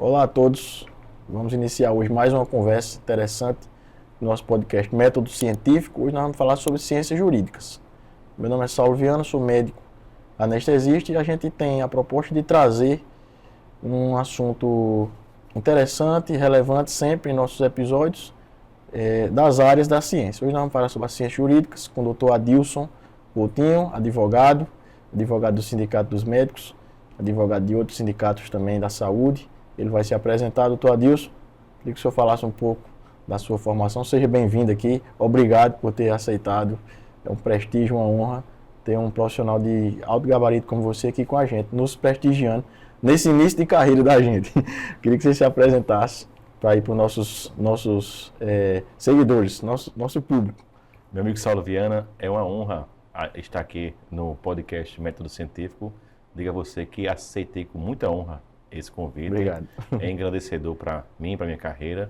Olá a todos, vamos iniciar hoje mais uma conversa interessante no nosso podcast Método Científico. Hoje nós vamos falar sobre ciências jurídicas. Meu nome é Saulo Viana, sou médico anestesista e a gente tem a proposta de trazer um assunto interessante e relevante sempre em nossos episódios das áreas da ciência. Hoje nós vamos falar sobre as ciências jurídicas com o Dr. Adilson Coutinho, advogado do Sindicato dos Médicos, advogado de outros sindicatos também da saúde. Ele vai se apresentar. Doutor Adilson, queria que o senhor falasse um pouco da sua formação. Seja bem-vindo aqui. Obrigado por ter aceitado. É um prestígio, uma honra ter um profissional de alto gabarito como você aqui com a gente, nos prestigiando nesse início de carreira da gente. Queria que você se apresentasse para ir para os nossos seguidores, nosso público. Meu amigo Saulo Viana, é uma honra estar aqui no podcast Método Científico. Diga a você que aceitei com muita honra esse convite. Obrigado. É engrandecedor para mim, para minha carreira.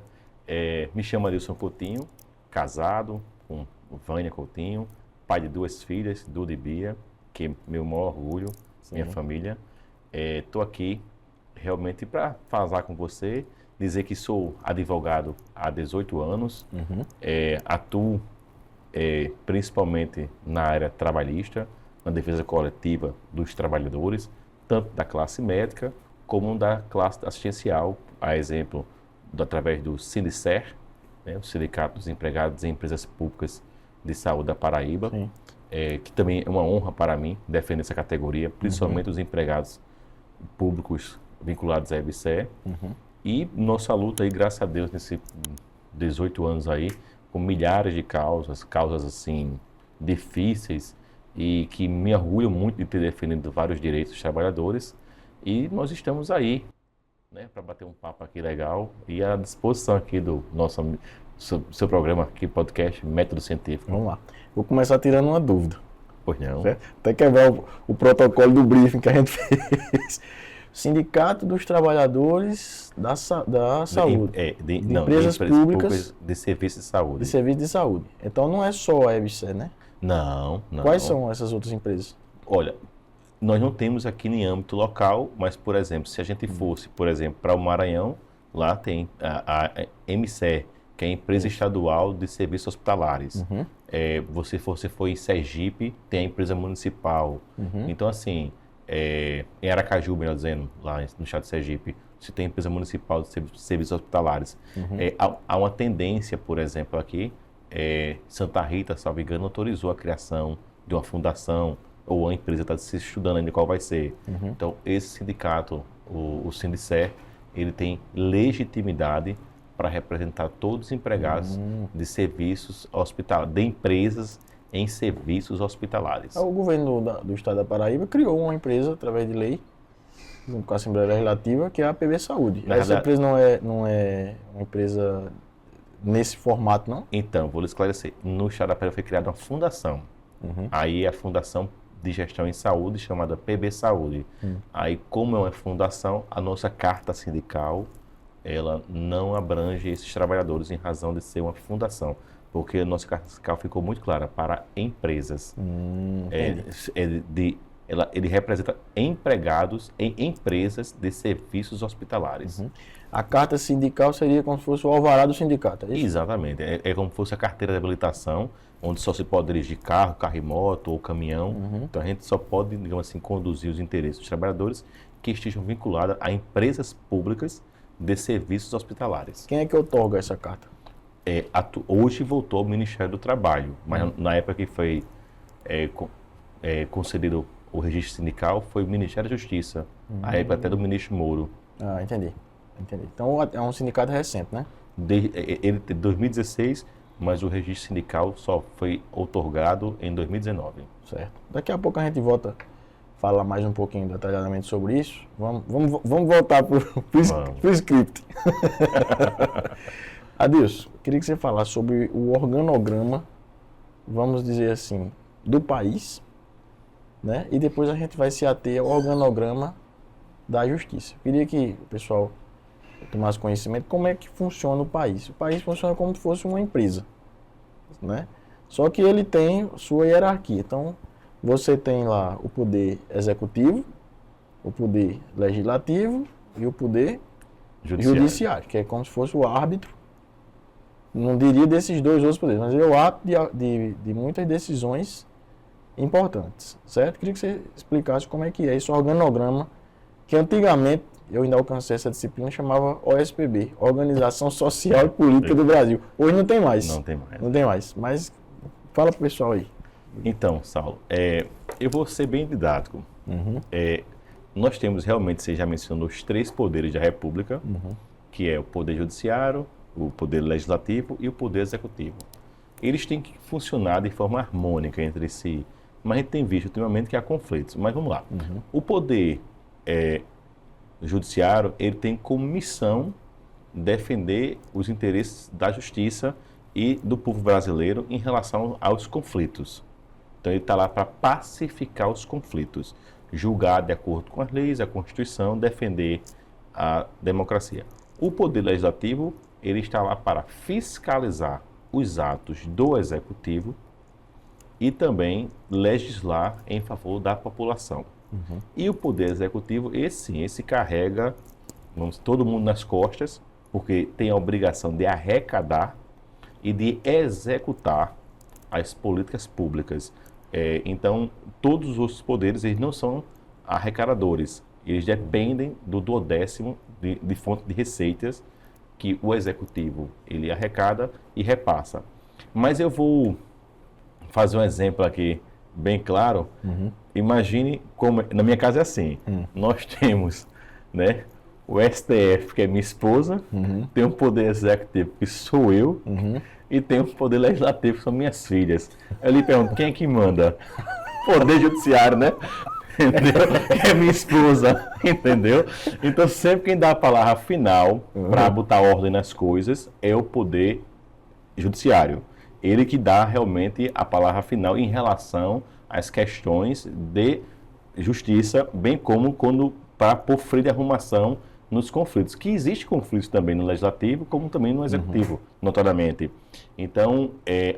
Me chamo Adilson Coutinho, casado com Vânia Coutinho, pai de 2 filhas, Duda e Bia, que é meu maior orgulho, minha família. Estou aqui realmente para falar com você, dizer que sou advogado há 18 anos, atuo principalmente na área trabalhista, na defesa coletiva dos trabalhadores, tanto da classe médica como da classe assistencial, a exemplo, através do Sindicer, né, o Sindicato dos Empregados em Empresas Públicas de Saúde da Paraíba, que também é uma honra para mim defender essa categoria, principalmente os empregados públicos vinculados à EBSER. E nossa luta aí, graças a Deus, nesses 18 anos aí, com milhares de causas assim, difíceis, e que me orgulho muito de ter defendido vários direitos dos trabalhadores. E nós estamos aí, né, para bater um papo aqui legal e à disposição aqui do seu programa aqui, podcast Método Científico. Vamos lá. Vou começar tirando uma dúvida. Pois não. Certo? Até quebrar o protocolo do briefing que a gente fez. Sindicato dos Trabalhadores da Saúde. De empresas públicas de serviço de saúde. De serviço de saúde. Então não é só a EBSER, né? Não. Quais são essas outras empresas? Olha, nós não temos aqui em âmbito local, mas, por exemplo, se a gente fosse, por exemplo, para o Maranhão, lá tem a EMSER, que é a Empresa Estadual de Serviços Hospitalares. Você for em Sergipe, tem a empresa municipal. Então, assim, em Aracaju, melhor dizendo, lá no estado de Sergipe, você tem a empresa municipal de serviços hospitalares. Há uma tendência, por exemplo, aqui, Santa Rita, salvo engano, autorizou a criação de uma fundação, ou a empresa está se estudando ainda qual vai ser. Então, esse sindicato, o Sindicer, ele tem legitimidade para representar todos os empregados de serviços hospitalares, de empresas em serviços hospitalares. O governo do estado da Paraíba criou uma empresa, através de lei, junto com a Assembleia Legislativa, que é a PB Saúde. Essa empresa não é uma empresa nesse formato, não? Então, vou lhe esclarecer. No estado da Paraíba foi criada uma fundação. Aí a Fundação de Gestão em Saúde, chamada PB Saúde. Aí, como é uma fundação, a nossa carta sindical, ela não abrange esses trabalhadores em razão de ser uma fundação. Porque a nossa carta sindical ficou muito clara para empresas. Ele representa empregados em empresas de serviços hospitalares. A carta sindical seria como se fosse o alvará do sindicato, é isso? Exatamente. É como se fosse a carteira de habilitação, onde só se pode dirigir carro e moto ou caminhão. Então a gente só pode, digamos assim, conduzir os interesses dos trabalhadores que estejam vinculados a empresas públicas de serviços hospitalares. Quem é que outorga essa carta? Hoje voltou ao Ministério do Trabalho, mas na época que foi concedido o registro sindical, foi o Ministério da Justiça, a época até do ministro Moro. Entendi. Então é um sindicato recente, né? Ele de 2016, mas o registro sindical só foi outorgado em 2019. Certo. Daqui a pouco a gente volta a falar mais um pouquinho detalhadamente sobre isso. Vamos voltar para o script. Adilson, queria que você falasse sobre o organograma, vamos dizer assim, do país, né? E depois a gente vai se ater ao organograma da justiça. Queria que o pessoal tomasse conhecimento como é que funciona o país. O país funciona como se fosse uma empresa, né? Só que ele tem sua hierarquia. Então, você tem lá o poder executivo, o poder legislativo e o poder judiciário, que é como se fosse o árbitro, não diria desses dois outros poderes, mas ele é o árbitro de muitas decisões importantes, certo? Queria que você explicasse como é que é esse organograma, que antigamente, eu ainda alcancei essa disciplina, chamava OSPB, Organização Social e Política do Brasil. Hoje não tem mais. Não tem mais. Não tem mais, mas fala pro pessoal aí. Então, Saulo, eu vou ser bem didático. Nós temos realmente, você já mencionou, os 3 poderes da República, que é o Poder Judiciário, o Poder Legislativo e o Poder Executivo. Eles têm que funcionar de forma harmônica entre si, mas a gente tem visto ultimamente que há conflitos. Mas vamos lá. O Poder Judiciário, ele tem como missão defender os interesses da justiça e do povo brasileiro em relação aos conflitos. Então ele está lá para pacificar os conflitos, julgar de acordo com as leis, a Constituição, defender a democracia. O Poder Legislativo, ele está lá para fiscalizar os atos do Executivo e também legislar em favor da população. E o Poder Executivo, esse carrega todo mundo nas costas, porque tem a obrigação de arrecadar e de executar as políticas públicas. Então, todos os outros poderes, eles não são arrecadadores, eles dependem do 1/10 de fonte de receitas que o Executivo ele arrecada e repassa. Mas eu vou fazer um exemplo aqui bem claro. Imagine como na minha casa é assim. Nós temos, né, o STF, que é minha esposa, tem um Poder Executivo, que sou eu, e tem um Poder Legislativo, que são minhas filhas. Eu lhe pergunto, quem é que manda? Poder Judiciário, né? Entendeu? É minha esposa, entendeu? Então, sempre quem dá a palavra final para botar ordem nas coisas é o Poder Judiciário. Ele que dá realmente a palavra final em relação às questões de justiça, bem como quando para pôr freio de arrumação nos conflitos. Que existe conflitos também no Legislativo, como também no Executivo, notoriamente. Então,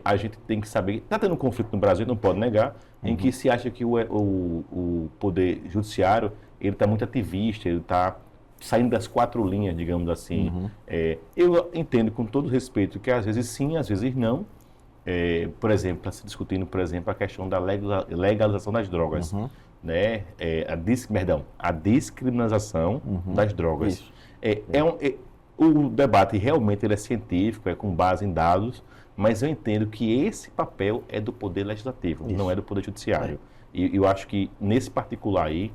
a gente tem que saber, está tendo um conflito no Brasil, não pode negar, em que se acha que o Poder Judiciário, ele está muito ativista, ele está saindo das 4 linhas, digamos assim. Eu entendo com todo respeito que às vezes sim, às vezes não. Por exemplo, está se discutindo, por exemplo, a questão da legalização das drogas. Né? A descriminalização das drogas. O debate realmente ele é científico, é com base em dados, mas eu entendo que esse papel é do Poder Legislativo, não é do Poder Judiciário. E eu acho que, nesse particular aí,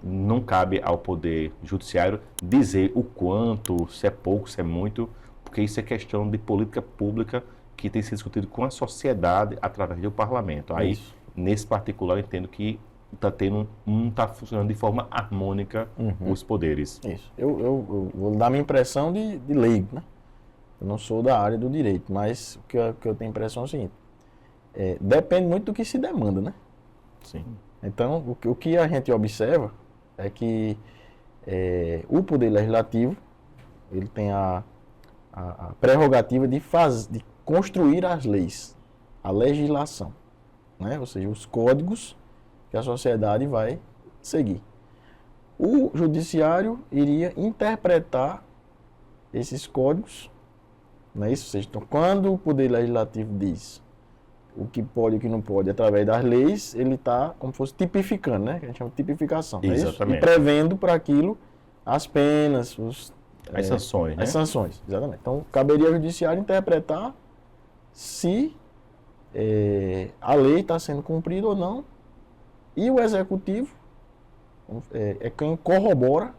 não cabe ao Poder Judiciário dizer o quanto, se é pouco, se é muito, porque isso é questão de política pública que tem sido discutido com a sociedade através do parlamento. Aí, nesse particular, eu entendo que não está funcionando de forma harmônica os poderes. Isso. Eu vou dar minha impressão de leigo, né? Eu não sou da área do direito, mas o que eu tenho impressão é o seguinte: depende muito do que se demanda, né? Sim. Então, o que a gente observa é que o Poder Legislativo ele tem a prerrogativa de construir as leis, a legislação, né? Ou seja, os códigos que a sociedade vai seguir. O Judiciário iria interpretar esses códigos, não é isso? Ou seja, então, quando o Poder Legislativo diz o que pode e o que não pode através das leis, ele está como se fosse tipificando, né? Que a gente chama de tipificação. Exatamente. E prevendo para aquilo as penas, as sanções, né? As sanções, exatamente. Então, caberia ao Judiciário interpretar se a lei está sendo cumprida ou não, e o Executivo é quem corrobora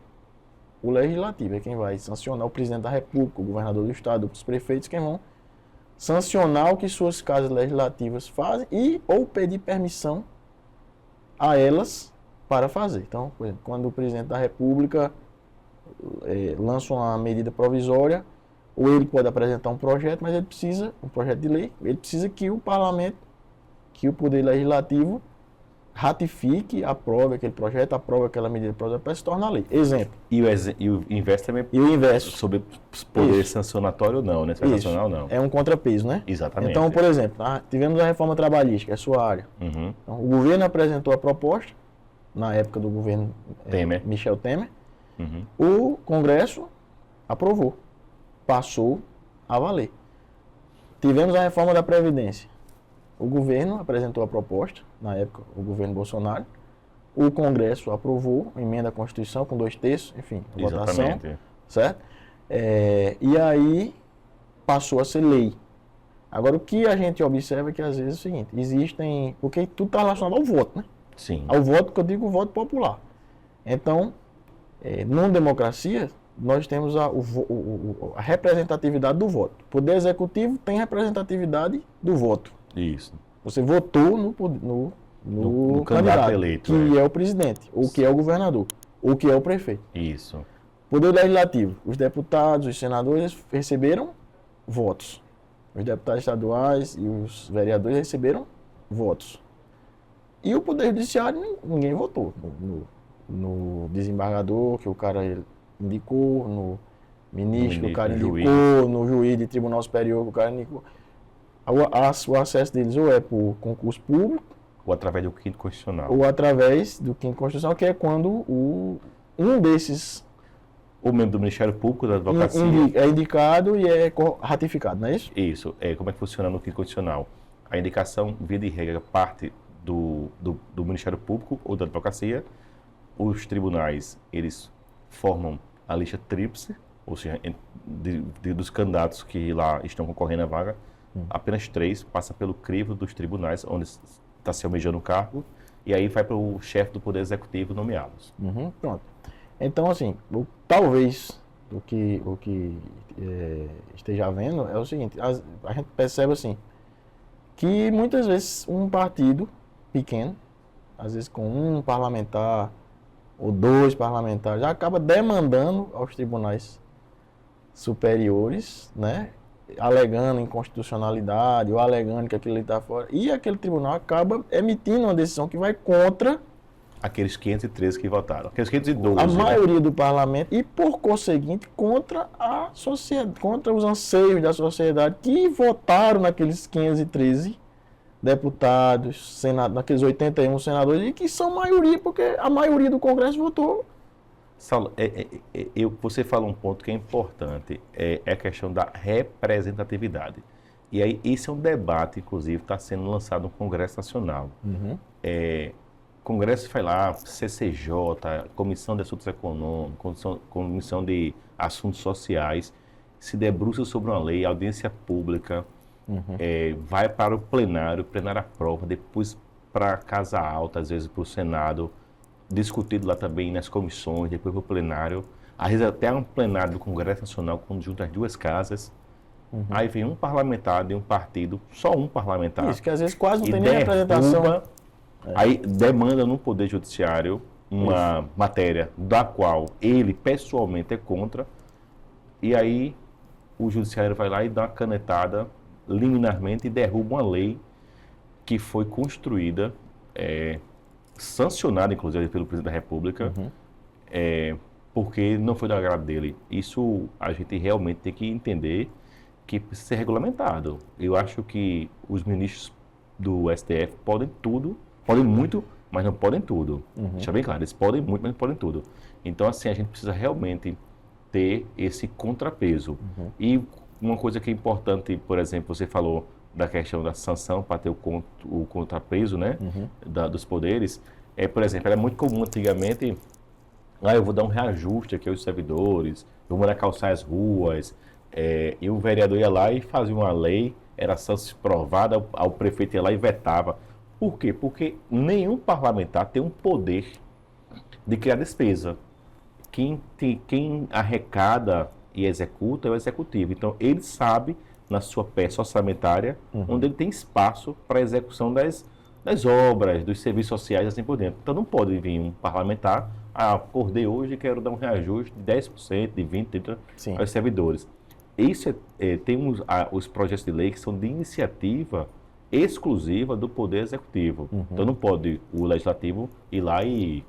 o Legislativo, é quem vai sancionar o Presidente da República, o Governador do Estado, os prefeitos, quem vão sancionar o que suas casas legislativas fazem ou pedir permissão a elas para fazer. Então, por exemplo, quando o Presidente da República lança uma medida provisória, ou ele pode apresentar um projeto, mas ele precisa, um projeto de lei, ele precisa que o Parlamento, que o Poder Legislativo ratifique, aprove aquele projeto, aprove aquela medida provisória para se tornar lei. Exemplo. E o inverso também sobre poder sancionatório ou não, né? Sancional não. É um contrapeso, né? Exatamente. Então, por exemplo, tivemos a reforma trabalhista, que é a sua área. Então, o governo apresentou a proposta, na época do governo Temer. Michel Temer. O Congresso aprovou, passou a valer. Tivemos a reforma da Previdência. O governo apresentou a proposta, na época, o governo Bolsonaro. O Congresso aprovou, emenda à Constituição com 2/3, enfim, votação, Exatamente. certo? E aí passou a ser lei. Agora, o que a gente observa é que, às vezes, é o seguinte, existem... Porque tudo está relacionado ao voto, né? Sim. Ao voto, que eu digo, o voto popular. Então, numa democracia, nós temos a representatividade do voto. O Poder Executivo tem representatividade do voto. Isso. Você votou no candidato, eleito, que é o presidente, ou que é o governador, ou que é o prefeito. Isso. Poder Legislativo, os deputados, os senadores receberam votos. Os deputados estaduais e os vereadores receberam votos. E o Poder Judiciário, ninguém votou. No desembargador, que o cara indicou, no ministro, que o cara indicou, no juiz de Tribunal Superior, que o cara indicou. O acesso deles ou é por concurso público, Ou através do quinto constitucional. ou através do quinto constitucional, que é quando um desses O membro do Ministério Público da Advocacia. é indicado e é ratificado, não é isso? Isso. Como é que funciona no quinto constitucional? A indicação, via de regra, parte do Ministério Público ou da Advocacia. Os tribunais, eles formam a lista tríplice, ou seja, dos candidatos que lá estão concorrendo à vaga, apenas 3 passam pelo crivo dos tribunais, onde está se almejando o cargo, e aí vai para o chefe do Poder Executivo nomeá-los. Pronto. Então, assim, talvez o que esteja havendo é o seguinte, a gente percebe assim, que muitas vezes um partido pequeno, às vezes com um parlamentar ou 2 parlamentares, já acaba demandando aos tribunais superiores, né, alegando inconstitucionalidade ou alegando que aquilo está fora, e aquele tribunal acaba emitindo uma decisão que vai contra Aqueles 513 que votaram. Aqueles 512. a maioria do parlamento e, por conseguinte, contra a sociedade, contra os anseios da sociedade que votaram naqueles 513 deputados, naqueles 81 senadores, e que são maioria, porque a maioria do Congresso votou. Saulo, você fala um ponto que é importante, é a questão da representatividade. E aí, esse é um debate, inclusive, está sendo lançado no Congresso Nacional. Congresso vai lá, CCJ, Comissão de Assuntos Econômicos, Comissão de Assuntos Sociais, se debruça sobre uma lei, audiência pública, vai para o plenário aprova, depois para a Casa Alta, às vezes para o Senado, discutido lá também nas comissões, depois para o plenário, às vezes até um plenário do Congresso Nacional, quando junta as 2 casas. Aí vem um parlamentar de um partido, só um parlamentar. Isso, que às vezes quase não tem nem representação. Aí demanda no Poder Judiciário uma matéria da qual ele pessoalmente é contra, e aí o Judiciário vai lá e dá uma canetada liminarmente e derruba uma lei que foi construída, sancionada inclusive pelo Presidente da República, porque não foi do agrado dele. Isso a gente realmente tem que entender que precisa ser regulamentado. Eu acho que os ministros do STF podem tudo, podem muito, mas não podem tudo. Deixa bem claro, eles podem muito, mas não podem tudo. Então, assim, a gente precisa realmente ter esse contrapeso. E uma coisa que é importante, por exemplo, você falou da questão da sanção para ter o contrapeso, né, dos poderes. Por exemplo, era muito comum antigamente, eu vou dar um reajuste aqui aos servidores, eu vou mandar calçar as ruas, e o vereador ia lá e fazia uma lei, era sanção provada, o prefeito ia lá e vetava. Por quê? Porque nenhum parlamentar tem um poder de criar despesa. Quem arrecada e executa é o executivo. Então, ele sabe, na sua peça orçamentária, onde ele tem espaço para a execução das obras, dos serviços sociais e assim por dentro. Então, não pode vir um parlamentar, acordei hoje e quero dar um reajuste de 10%, de 20%, 30% aos servidores. Isso tem os projetos de lei que são de iniciativa exclusiva do Poder Executivo. Então, não pode o Legislativo ir lá e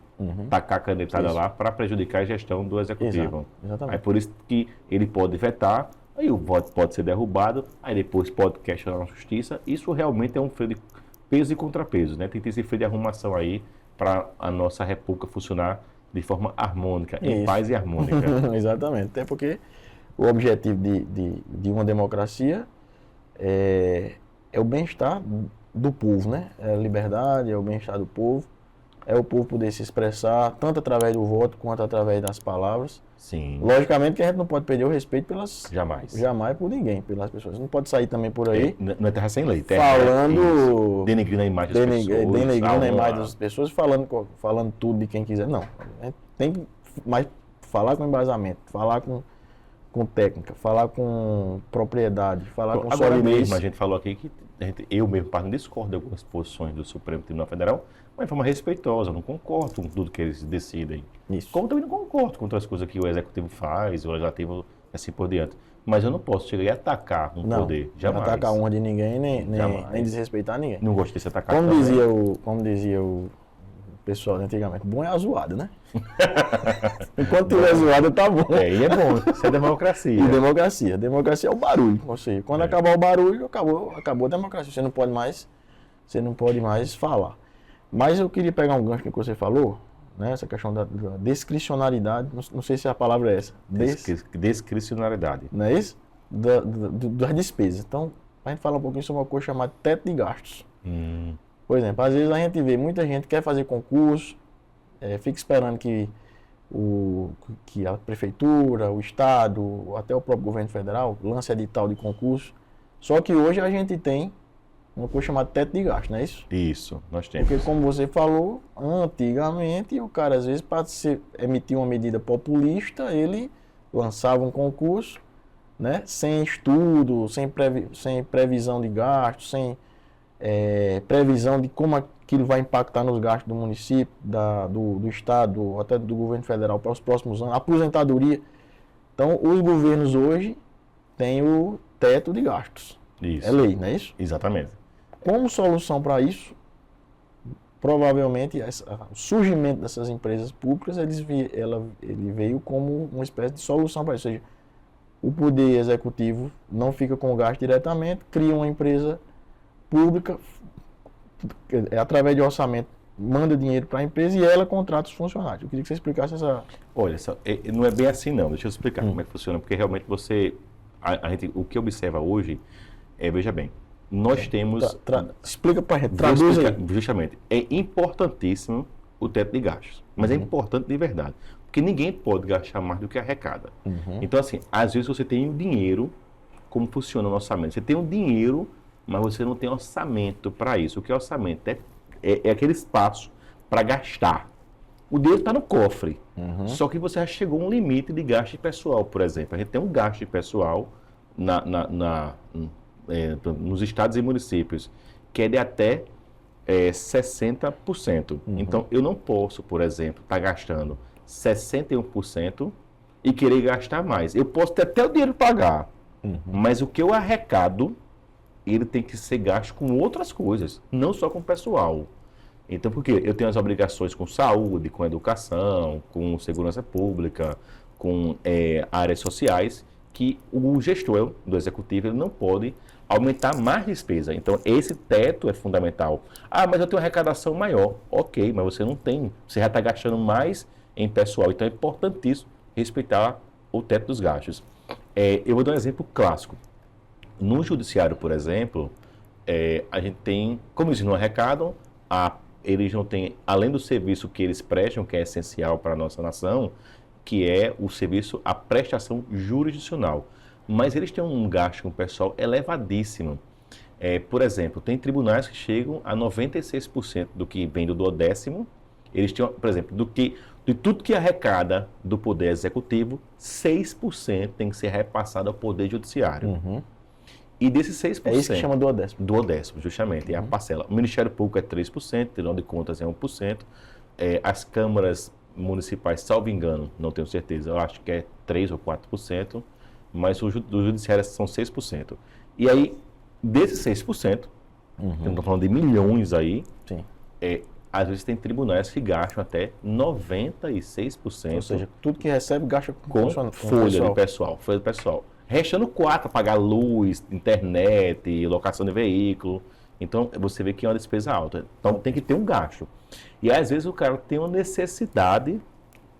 tacar a canetada lá para prejudicar a gestão do Executivo. Exatamente. É por isso que ele pode vetar, aí o voto pode ser derrubado, aí depois pode questionar na Justiça. Isso realmente é um freio de peso e contrapeso, né? Tem que ter esse freio de arrumação aí para a nossa República funcionar de forma harmônica, em paz e harmônica. Exatamente. Até porque o objetivo de uma democracia é o bem-estar do povo, né? É a liberdade, é o bem-estar do povo, é o povo poder se expressar, tanto através do voto quanto através das palavras. Sim. Logicamente que a gente não pode perder o respeito Jamais. Jamais por ninguém, pelas pessoas. Não pode sair também por aí Não é terra sem lei. falando... Denegrindo a imagem das pessoas. Denegrindo a imagem das pessoas, falando tudo de quem quiser. Não. A gente tem que falar com embasamento, falar com técnica, falar com propriedade, falar com agora solidez. mesmo, a gente falou aqui que eu mesmo discordo de algumas posições do Supremo Tribunal Federal, mas de forma respeitosa, eu não concordo com tudo que eles decidem. Isso. Como também não concordo com outras coisas que o Executivo faz, o Legislativo, assim por diante. Mas eu não posso chegar e atacar um poder, jamais. Não atacar a honra de ninguém, nem desrespeitar ninguém. Não gosto de ser atacado Como dizia o pessoal antigamente, bom é a zoada, né? Enquanto tiver zoada, tá bom. E é bom, isso é democracia. E democracia. Democracia é o barulho. Ou seja, quando acabar o barulho, acabou a democracia. Você não pode mais falar. Mas eu queria pegar um gancho que você falou, né? Essa questão da discricionariedade, não sei se a palavra é essa. Discricionariedade. Não é isso? Das despesas. Então, a gente fala um pouquinho sobre uma coisa chamada teto de gastos. Por exemplo, às vezes a gente vê muita gente que quer fazer concurso, fica esperando que a prefeitura, o estado, até o próprio governo federal lance edital de concurso. Só que hoje a gente tem uma coisa chamada teto de gasto, não é isso? Isso, nós temos. Porque como você falou, antigamente o cara às vezes para emitir uma medida populista, ele lançava um concurso, né, sem estudo, sem previsão de gastos, sem previsão de como aquilo vai impactar nos gastos do município, do estado, até do governo federal para os próximos anos, aposentadoria. Então, os governos hoje têm o teto de gastos. Isso. É lei, não é isso? Exatamente. Como solução para isso, provavelmente o surgimento dessas empresas públicas, ele veio como uma espécie de solução para isso. Ou seja, o poder executivo não fica com o gasto diretamente, cria uma empresa pública, através de orçamento, manda dinheiro para a empresa e ela contrata os funcionários. Eu queria que você explicasse essa... Olha, não é bem assim não, deixa eu explicar como é que funciona, porque realmente a gente, o que observa hoje veja bem, nós temos... Explica para a gente, traduz aí. Justamente, é importantíssimo o teto de gastos, mas é importante de verdade, porque ninguém pode gastar mais do que arrecada. Então assim, às vezes você tem um dinheiro, como funciona o orçamento, você tem um dinheiro, mas você não tem orçamento para isso. O que é orçamento? É aquele espaço para gastar. O dinheiro está no cofre, só que você já chegou a um limite de gasto pessoal, por exemplo. A gente tem um gasto pessoal nos estados e municípios, que é de até 60%. Então, eu não posso, por exemplo, estar gastando 61% e querer gastar mais. Eu posso ter até o dinheiro para pagar, mas o que eu arrecado, ele tem que ser gasto com outras coisas, não só com o pessoal. Então, porque eu tenho as obrigações com saúde, com educação, com segurança pública, com áreas sociais, que o gestor do executivo ele não pode aumentar mais despesa. Então, esse teto é fundamental. Ah, mas eu tenho uma arrecadação maior. Ok, mas você não tem. Você já está gastando mais em pessoal. Então, é importantíssimo respeitar o teto dos gastos. Eu vou dar um exemplo clássico. No judiciário, por exemplo, a gente tem, como eles não arrecadam, eles não têm, além do serviço que eles prestam, que é essencial para a nossa nação, que é o serviço, a prestação jurisdicional. Mas eles têm um gasto com o pessoal elevadíssimo. Por exemplo, tem tribunais que chegam a 96% do que vem do 10º. Eles têm, por exemplo, de tudo que arrecada do Poder Executivo, 6% tem que ser repassado ao Poder Judiciário. E desses 6%... É isso que chama do 10º. Do 10º, justamente, é a parcela. O Ministério Público é 3%, Tribunal de Contas é 1%, as câmaras municipais, salvo engano, não tenho certeza, eu acho que é 3% ou 4%, mas os judiciários são 6%. E aí, desses 6%, estamos falando de milhões aí, Sim. Às vezes tem tribunais que gastam até 96%. Ou seja, tudo que recebe gasta com folha do pessoal. Restando 4% para pagar luz, internet, locação de veículo. Então, você vê que é uma despesa alta. Então, tem que ter um gasto. E, às vezes, o cara tem uma necessidade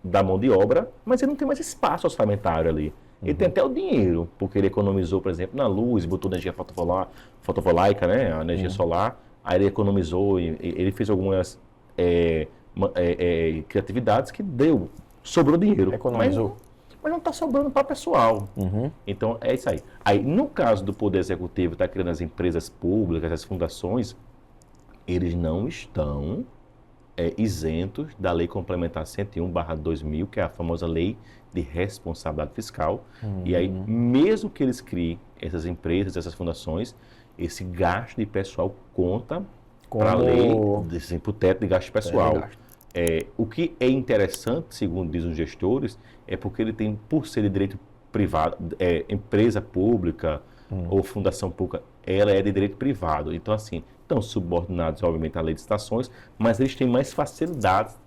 da mão de obra, mas ele não tem mais espaço orçamentário ali. Ele tem até o dinheiro, porque ele economizou, por exemplo, na luz, botou energia fotovoltaica, né? A energia solar. Aí ele economizou, ele fez algumas criatividades que sobrou dinheiro. Economizou. Mas não está sobrando para pessoal. Então, é isso aí. Aí, no caso do Poder Executivo, está criando as empresas públicas, as fundações, eles não estão isentos da Lei Complementar 101/2000, que é a famosa Lei de Responsabilidade Fiscal. E aí, mesmo que eles criem essas empresas, essas fundações, esse gasto de pessoal conta para a lei, para o teto de gasto pessoal. O que é interessante, segundo dizem os gestores, é porque ele tem, por ser de direito privado, empresa pública ou fundação pública, ela é de direito privado. Então, assim, estão subordinados, obviamente, à lei de licitações, mas eles têm mais facilidades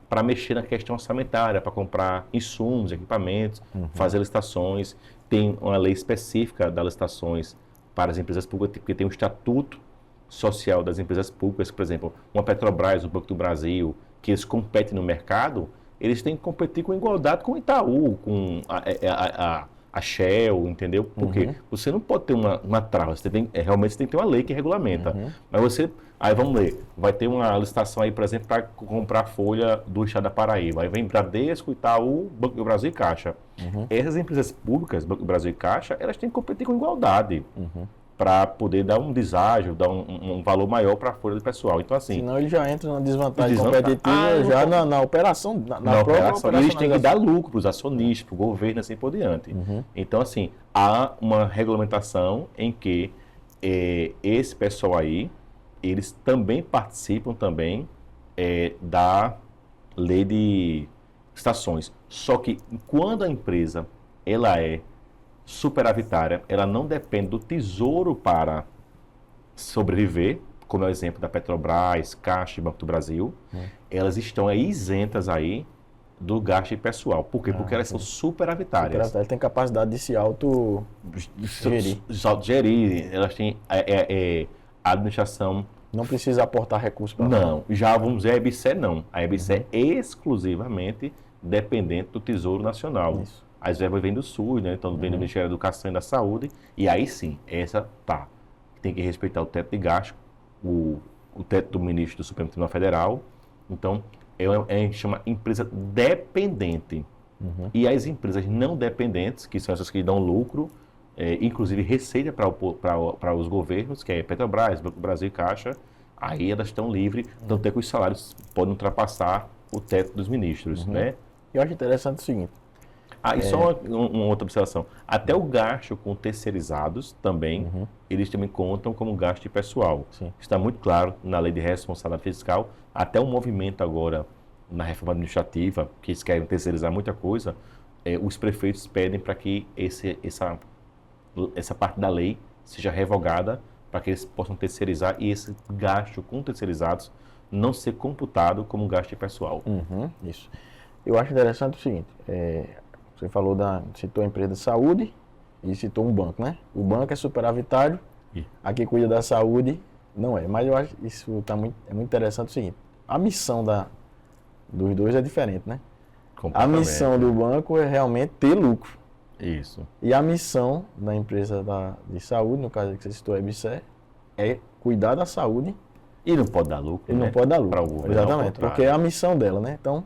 para mexer na questão orçamentária, para comprar insumos, equipamentos, fazer licitações. Tem uma lei específica das licitações para as empresas públicas, porque tem um estatuto social das empresas públicas, por exemplo, uma Petrobras, o Banco do Brasil, que eles competem no mercado, eles têm que competir com igualdade com o Itaú, com a Shell, entendeu? Porque você não pode ter uma trava, realmente você tem que ter uma lei que regulamenta. Mas aí vamos ler, vai ter uma licitação aí, por exemplo, para comprar folha do estado da Paraíba. Aí vem Bradesco, Itaú, Banco do Brasil e Caixa. Essas empresas públicas, Banco do Brasil e Caixa, elas têm que competir com igualdade. Para poder dar um deságio, dar um valor maior para a folha do pessoal. Então, assim... Senão ele já entra na desvantagem competitiva já na operação, na própria operação. Eles têm que dar lucro para os acionistas, para o governo, assim por diante. Então, assim, há uma regulamentação em que esse pessoal aí, eles também participam também da lei de estações. Só que quando a empresa ela é superavitária, ela não depende do tesouro para sobreviver, como é o exemplo da Petrobras, Caixa e Banco do Brasil, elas estão aí isentas aí do gasto pessoal. Por quê? Porque elas são superavitárias. Elas têm capacidade de se auto-gerir. Elas têm a administração... Não precisa aportar recursos para Não. Já vamos dizer, a EBSER não. A EBSER é exclusivamente dependente do Tesouro Nacional. Isso. As verbas vêm do SUS, né? Então vem do Ministério da Educação e da Saúde. E aí sim, tem que respeitar o teto de gasto, o teto do ministro do Supremo Tribunal Federal. Então, a gente chama empresa dependente. E as empresas não dependentes, que são essas que dão lucro, inclusive receita para os governos, que é Petrobras, Banco do Brasil e Caixa, aí elas estão livres, tanto é que os salários podem ultrapassar o teto dos ministros, né? Eu acho interessante o seguinte. E só uma outra observação. Até o gasto com terceirizados também, eles também contam como gasto de pessoal. Sim. Está muito claro na lei de responsabilidade fiscal, até o movimento agora na reforma administrativa, que eles querem terceirizar muita coisa, os prefeitos pedem para que essa parte da lei seja revogada para que eles possam terceirizar e esse gasto com terceirizados não ser computado como gasto de pessoal. Isso. Eu acho interessante o seguinte, você citou a empresa de saúde e citou um banco, né? O banco é superavitário, a que cuida da saúde não é. Mas eu acho que isso é muito interessante o seguinte, a missão dos dois é diferente, né? A missão do banco é realmente ter lucro. Isso. E a missão da empresa de saúde, no caso que você citou a EBSER, é cuidar da saúde. E não pode dar lucro, E não pode dar lucro, exatamente, porque é a missão dela, né? Então,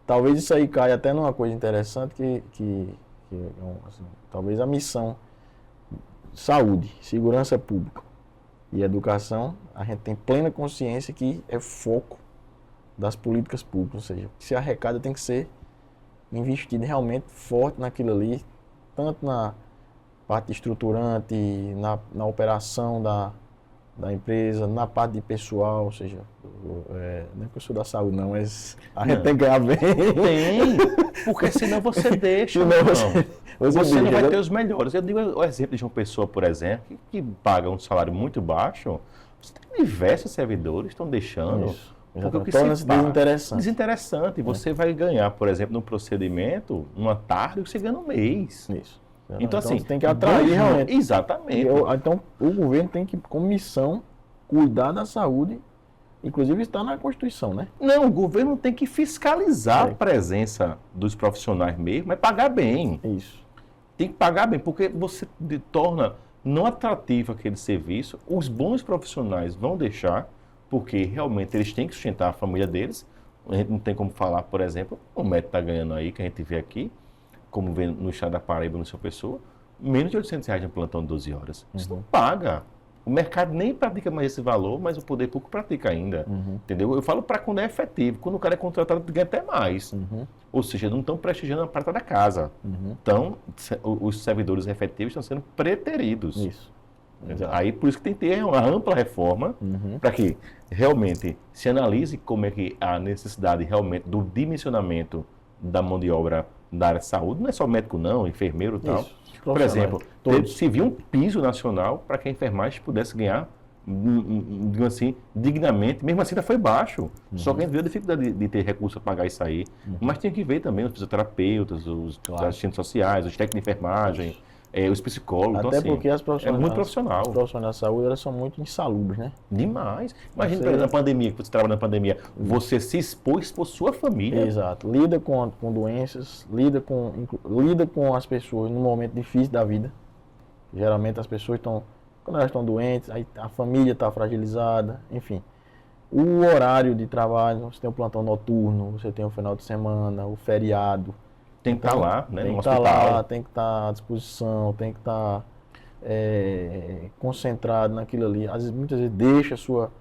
talvez isso aí caia até numa coisa interessante assim, talvez a missão saúde, segurança pública e educação, a gente tem plena consciência que é foco das políticas públicas, ou seja, se arrecada tem que ser investido realmente forte naquilo ali, tanto na parte estruturante, na operação da empresa, na parte de pessoal, ou seja, não é que eu sou da saúde não, mas a gente tem que ganhar bem. Tem, porque senão você deixa. Você não vai ter os melhores. Eu digo o exemplo de uma pessoa, por exemplo, que paga um salário muito baixo, você tem diversos servidores que estão deixando. Isso. Porque o que torna-se desinteressante. Desinteressante. Você vai ganhar, por exemplo, num procedimento, uma tarde, que você ganha um mês. Isso. Então, assim, você tem que atrair realmente. Exatamente. Então, o governo tem que, como missão, cuidar da saúde, inclusive está na Constituição, né? Não, o governo tem que fiscalizar a presença dos profissionais mesmo, mas pagar bem. Isso. Tem que pagar bem, porque você torna não atrativo aquele serviço. Os bons profissionais vão deixar, porque realmente eles têm que sustentar a família deles. A gente não tem como falar, por exemplo, o médico está ganhando aí, que a gente vê aqui, como vê no estado da Paraíba, no seu pessoa, menos de R$ 800 no plantão de 12 horas. Isso não paga. O mercado nem pratica mais esse valor, mas o poder público pratica ainda. Entendeu? Eu falo para quando é efetivo. Quando o cara é contratado, ganha até mais. Ou seja, não estão prestigiando a parte da casa. Então, os servidores efetivos estão sendo preteridos. Isso. Aí, por isso que tem que ter uma ampla reforma para que realmente se analise como é que a necessidade realmente do dimensionamento da mão de obra da área de saúde, não é só médico não, enfermeiro e tal. Por exemplo, se viu um piso nacional para que a enfermagem pudesse ganhar, digamos assim, dignamente, mesmo assim ainda foi baixo. Só que a gente viu a dificuldade de ter recurso para pagar isso aí. Mas tem que ver também os fisioterapeutas, os assistentes sociais, os técnicos de enfermagem, os psicólogos. Até então, assim, porque as profissionais, é muito profissional. Os profissionais da saúde, elas são muito insalubres, né? Demais. Imagina, por exemplo, na pandemia, que você trabalha na pandemia, você se expôs por sua família. Exato. Lida com doenças, lida com as pessoas num momento difícil da vida. Geralmente as pessoas estão, quando elas estão doentes, aí a família está fragilizada, enfim. O horário de trabalho, você tem o plantão noturno, você tem o final de semana, o feriado. Tem que estar lá, né, tem no que hospital. estar lá, tem que estar à disposição, tem que estar concentrado naquilo ali. Às vezes, muitas vezes deixa a sua...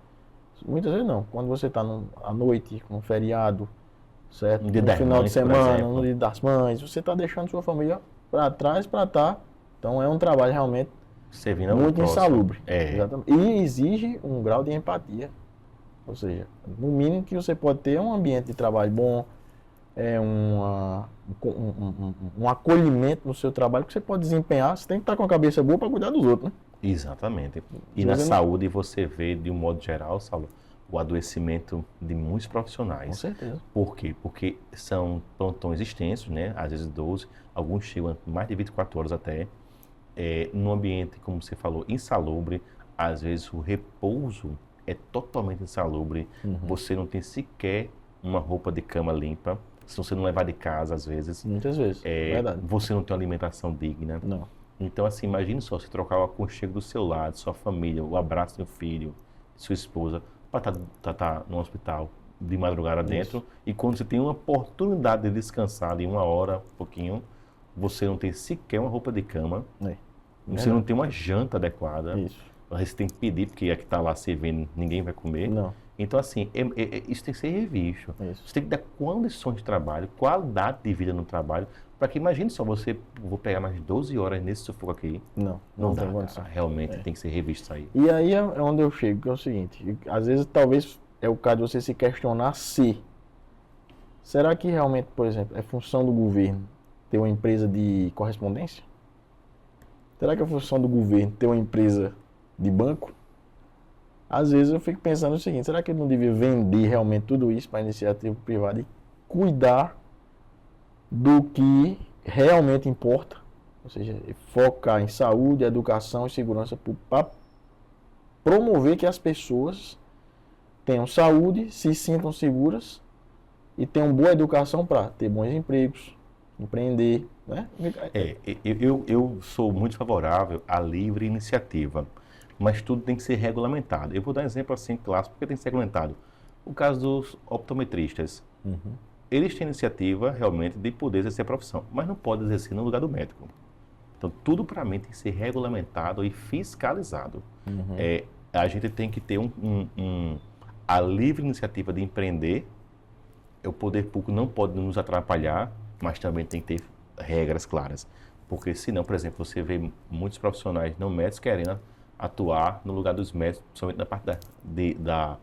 Muitas vezes não. Quando você está à noite, com um feriado, certo? No dia no das final mães, de por semana, exemplo. no dia das mães, você está deixando sua família para trás para estar. Então é um trabalho realmente Servindo ao muito próximo. insalubre. É. Exatamente. E exige um grau de empatia. Ou seja, no mínimo que você pode ter um ambiente de trabalho bom, um acolhimento no seu trabalho que você pode desempenhar. Você tem que estar com a cabeça boa para cuidar dos outros, né? Exatamente. E na saúde você vê, de um modo geral, Saulo, o adoecimento de muitos profissionais. Com certeza. Por quê? Porque são plantões extensos, né? Às vezes 12, alguns chegam a mais de 24 horas até. Num ambiente, como você falou, insalubre. Às vezes o repouso é totalmente insalubre. Você não tem sequer uma roupa de cama limpa. Se você não levar de casa, às vezes. Muitas vezes. Verdade. Você não tem uma alimentação digna. Não. Então, assim, imagine só, se trocar o aconchego do seu lado, sua família, o abraço do seu filho, sua esposa, para estar no hospital de madrugada dentro. E quando você tem uma oportunidade de descansar de 1 hora, um pouquinho, você não tem sequer uma roupa de cama. Você não tem uma janta adequada. Isso. Você tem que pedir, porque a que está lá servindo, ninguém vai comer. Não. Então, assim, isso tem que ser revisto. Isso. Você tem que dar condições de trabalho, qualidade de vida no trabalho, para que, imagine só, vou pegar mais 12 horas nesse sufoco aqui. Não tem dá, condição. cara. Realmente tem que ser revisto isso aí. E aí é onde eu chego, que é o seguinte, às vezes talvez é o caso de você se questionar se, será que realmente, por exemplo, é função do governo ter uma empresa de correspondência? Será que é função do governo ter uma empresa de banco? Às vezes eu fico pensando o seguinte, será que ele não devia vender realmente tudo isso para a iniciativa privada e cuidar do que realmente importa? Ou seja, focar em saúde, educação e segurança para promover que as pessoas tenham saúde, se sintam seguras e tenham boa educação para ter bons empregos, empreender, né? Eu sou muito favorável à livre iniciativa, mas tudo tem que ser regulamentado. Eu vou dar um exemplo assim clássico, porque tem que ser regulamentado. O caso dos optometristas. Eles têm iniciativa realmente de poder exercer a profissão, mas não pode exercer no lugar do médico. Então, tudo para mim tem que ser regulamentado e fiscalizado. A gente tem que ter a livre iniciativa de empreender. O poder público não pode nos atrapalhar, mas também tem que ter regras claras. Porque senão, por exemplo, você vê muitos profissionais não médicos querendo atuar no lugar dos médicos, principalmente na parte da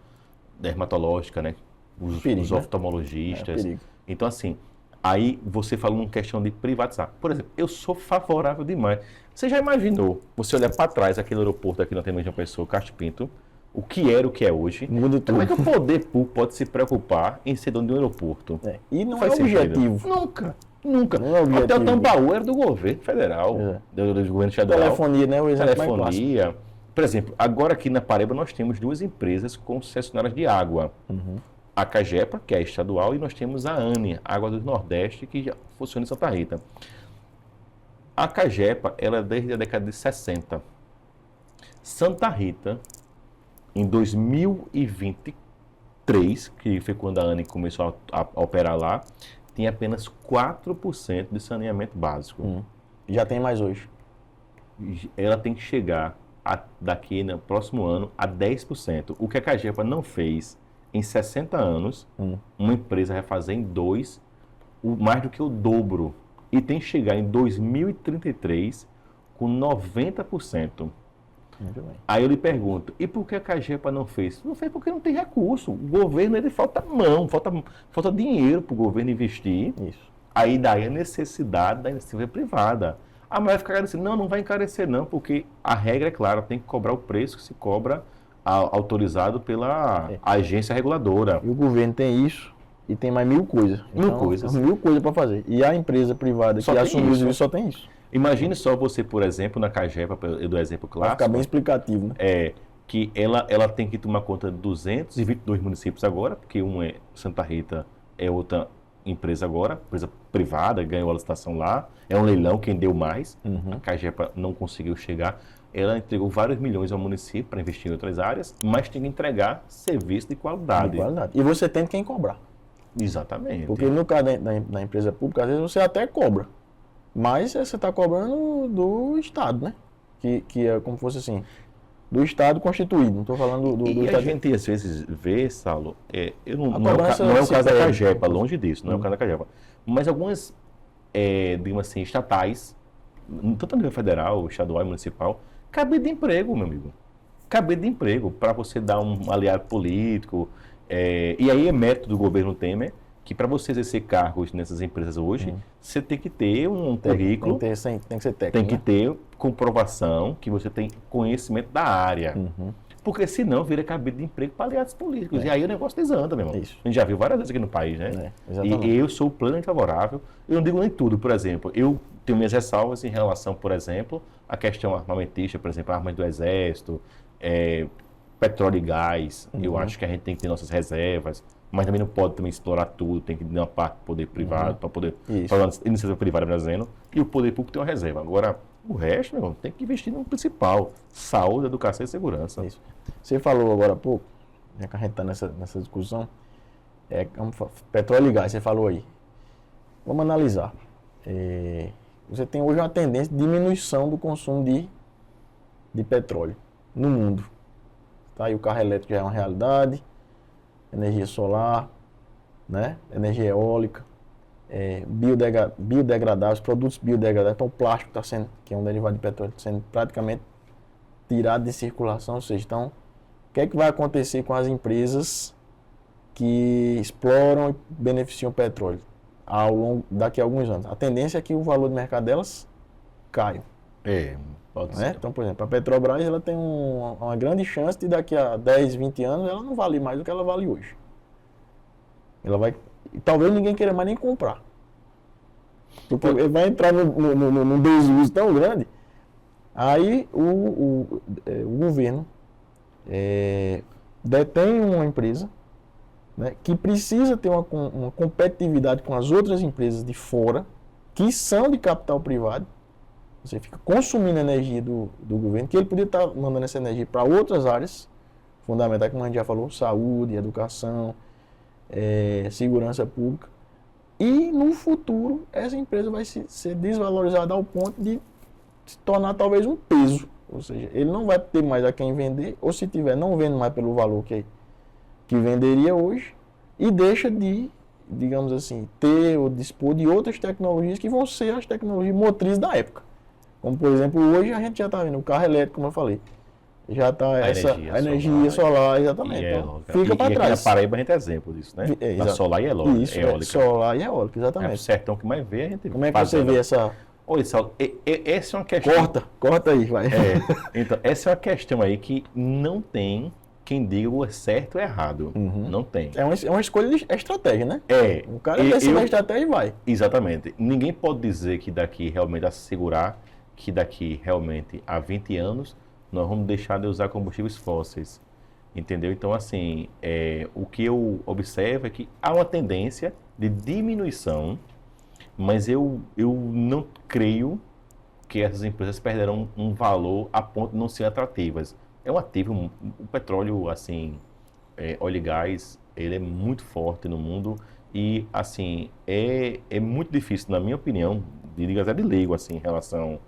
dermatológica, né? Os oftalmologistas. Então, assim, aí você fala uma questão de privatizar. Por exemplo, eu sou favorável demais. Você já imaginou, você olhar para trás, aquele aeroporto aqui na Tenente João Pessoa, Castro Pinto, o que era o que é hoje? Muda tudo. Como é que o poder público pode se preocupar em ser dono de um aeroporto? E não Faz é objetivo. Nunca. Nunca. Não é objetivo. Até o Tambaú era do governo federal, do governo estadual. Telefonia, né? O exemplo mais clássico. Telefonia. Por exemplo, agora aqui na Paraíba nós temos 2 empresas concessionárias de água. A Cagepa, que é a estadual, e nós temos a ANE, Água do Nordeste, que já funciona em Santa Rita. A Cagepa, ela é desde a década de 60. Santa Rita, em 2023, que foi quando a ANE começou a operar lá, tinha apenas 4% de saneamento básico. Já tem mais hoje. Ela tem que chegar daqui no próximo ano a 10%. O que a Cagepa não fez em 60 anos, uma empresa vai fazer em 2, mais do que o dobro. E tem que chegar em 2033 com 90%. Muito bem. Aí eu lhe pergunto, e por que a Cagepa não fez? Não fez porque não tem recurso. O governo, ele falta mão, falta dinheiro para o governo investir. Isso. Aí daí a necessidade da iniciativa privada. Ah, mas vai ficar encarecendo. Não, não vai encarecer não, porque a regra é clara, tem que cobrar o preço que se cobra autorizado pela agência reguladora. E o governo tem isso e tem mais 1000 coisas. Mil coisas. 1000 coisas para fazer. E a empresa privada Só que tem assumiu isso. isso só tem isso. Imagine só você, por exemplo, na Cagepa, eu dou exemplo Vai clássico. ficar bem explicativo, né? Que ela tem que tomar conta de 222 municípios agora, porque um é Santa Rita, é outra empresa agora, empresa privada, ganhou a licitação lá, é um leilão, quem deu mais. A Cagepa não conseguiu chegar. Ela entregou vários milhões ao município para investir em outras áreas, mas tem que entregar serviço de qualidade. De qualidade. E você tem quem cobrar. Exatamente. Porque no caso da empresa pública, às vezes você até cobra. Mas você está cobrando do Estado, né? Que é como fosse assim, do Estado constituído. Não estou falando do E a Estado. gente às vezes vê, Saulo, não é cobrança o caso da se Cagepa, perde. longe disso, não é o caso da Cagepa. Mas algumas, digamos assim, estatais, tanto a nível federal, estadual e municipal, cabe de emprego, meu amigo. Cabe de emprego para você dar um aliado político. E aí é mérito do governo Temer, que para você exercer cargos nessas empresas hoje, você tem que ter um currículo, Tem que ser técnico. tem que né? ter comprovação que você tem conhecimento da área. Porque senão vira cabide de emprego para aliados políticos. E aí o negócio desanda, meu irmão. Isso. A gente já viu várias vezes aqui no país, né? Exatamente. E eu sou plenamente favorável. Eu não digo nem tudo, por exemplo. Eu tenho minhas ressalvas em relação, por exemplo, à questão armamentista, por exemplo, armas do Exército, petróleo e gás. Eu acho que a gente tem que ter nossas reservas, mas também não pode também explorar tudo, tem que dar uma parte do poder privado para poder fazer uma iniciativa privada brasileira e o poder público tem uma reserva. Agora, o resto, meu irmão, tem que investir no principal: saúde, educação e segurança. Isso. Você falou agora há pouco, já que a gente está nessa discussão, petróleo e gás, você falou aí. Vamos analisar. Você tem hoje uma tendência de diminuição do consumo de petróleo no mundo. Tá? E o carro elétrico já é uma realidade, energia solar, né? Energia eólica, biodegradáveis, produtos biodegradáveis. Então o plástico está sendo, que é um derivado de petróleo, sendo praticamente tirado de circulação. Ou seja, então, o que é que vai acontecer com as empresas que exploram e beneficiam o petróleo daqui a alguns anos? A tendência é que o valor de mercado delas caia. Pode Né? ser. Então, por exemplo, a Petrobras ela tem uma grande chance de daqui a 10, 20 anos ela não valer mais do que ela vale hoje. Talvez ninguém queira mais nem comprar. Porque ele vai entrar num desuso tão grande. Aí o governo detém uma empresa, né, que precisa ter uma competitividade com as outras empresas de fora, que são de capital privado. Você fica consumindo energia do governo, que ele podia estar mandando essa energia para outras áreas fundamentais, como a gente já falou, saúde, educação, segurança pública. E no futuro, essa empresa vai ser desvalorizada ao ponto de se tornar talvez um peso. Ou seja, ele não vai ter mais a quem vender, ou se tiver, não vende mais pelo valor que venderia hoje, e deixa de, digamos assim, ter ou dispor de outras tecnologias que vão ser as tecnologias motrizes da época. Como, por exemplo, hoje a gente já está vendo o carro elétrico, como eu falei. Já está a energia solar, exatamente. Então, fica para trás. Aqui na Paraíba a gente é exemplo disso, né? Da solar e eólica. Isso, solar e eólica, exatamente. É o sertão que mais vê, a gente Como é que você vê essa... Olha, Saulo, essa é uma questão... Corta aí, vai. Então, essa é uma questão aí que não tem quem diga o certo ou errado. Não tem. É uma escolha de estratégia, né? O cara decide a estratégia e vai. Exatamente. Ninguém pode dizer que daqui realmente assegurar que daqui realmente a 20 anos nós vamos deixar de usar combustíveis fósseis. Entendeu? Então, assim, o que eu observo é que há uma tendência de diminuição, mas eu não creio que essas empresas perderam um valor a ponto de não ser atrativas. É um ativo, o petróleo, assim, óleo e gás, ele é muito forte no mundo e, assim, é muito difícil, na minha opinião, até de leigo, assim, em relação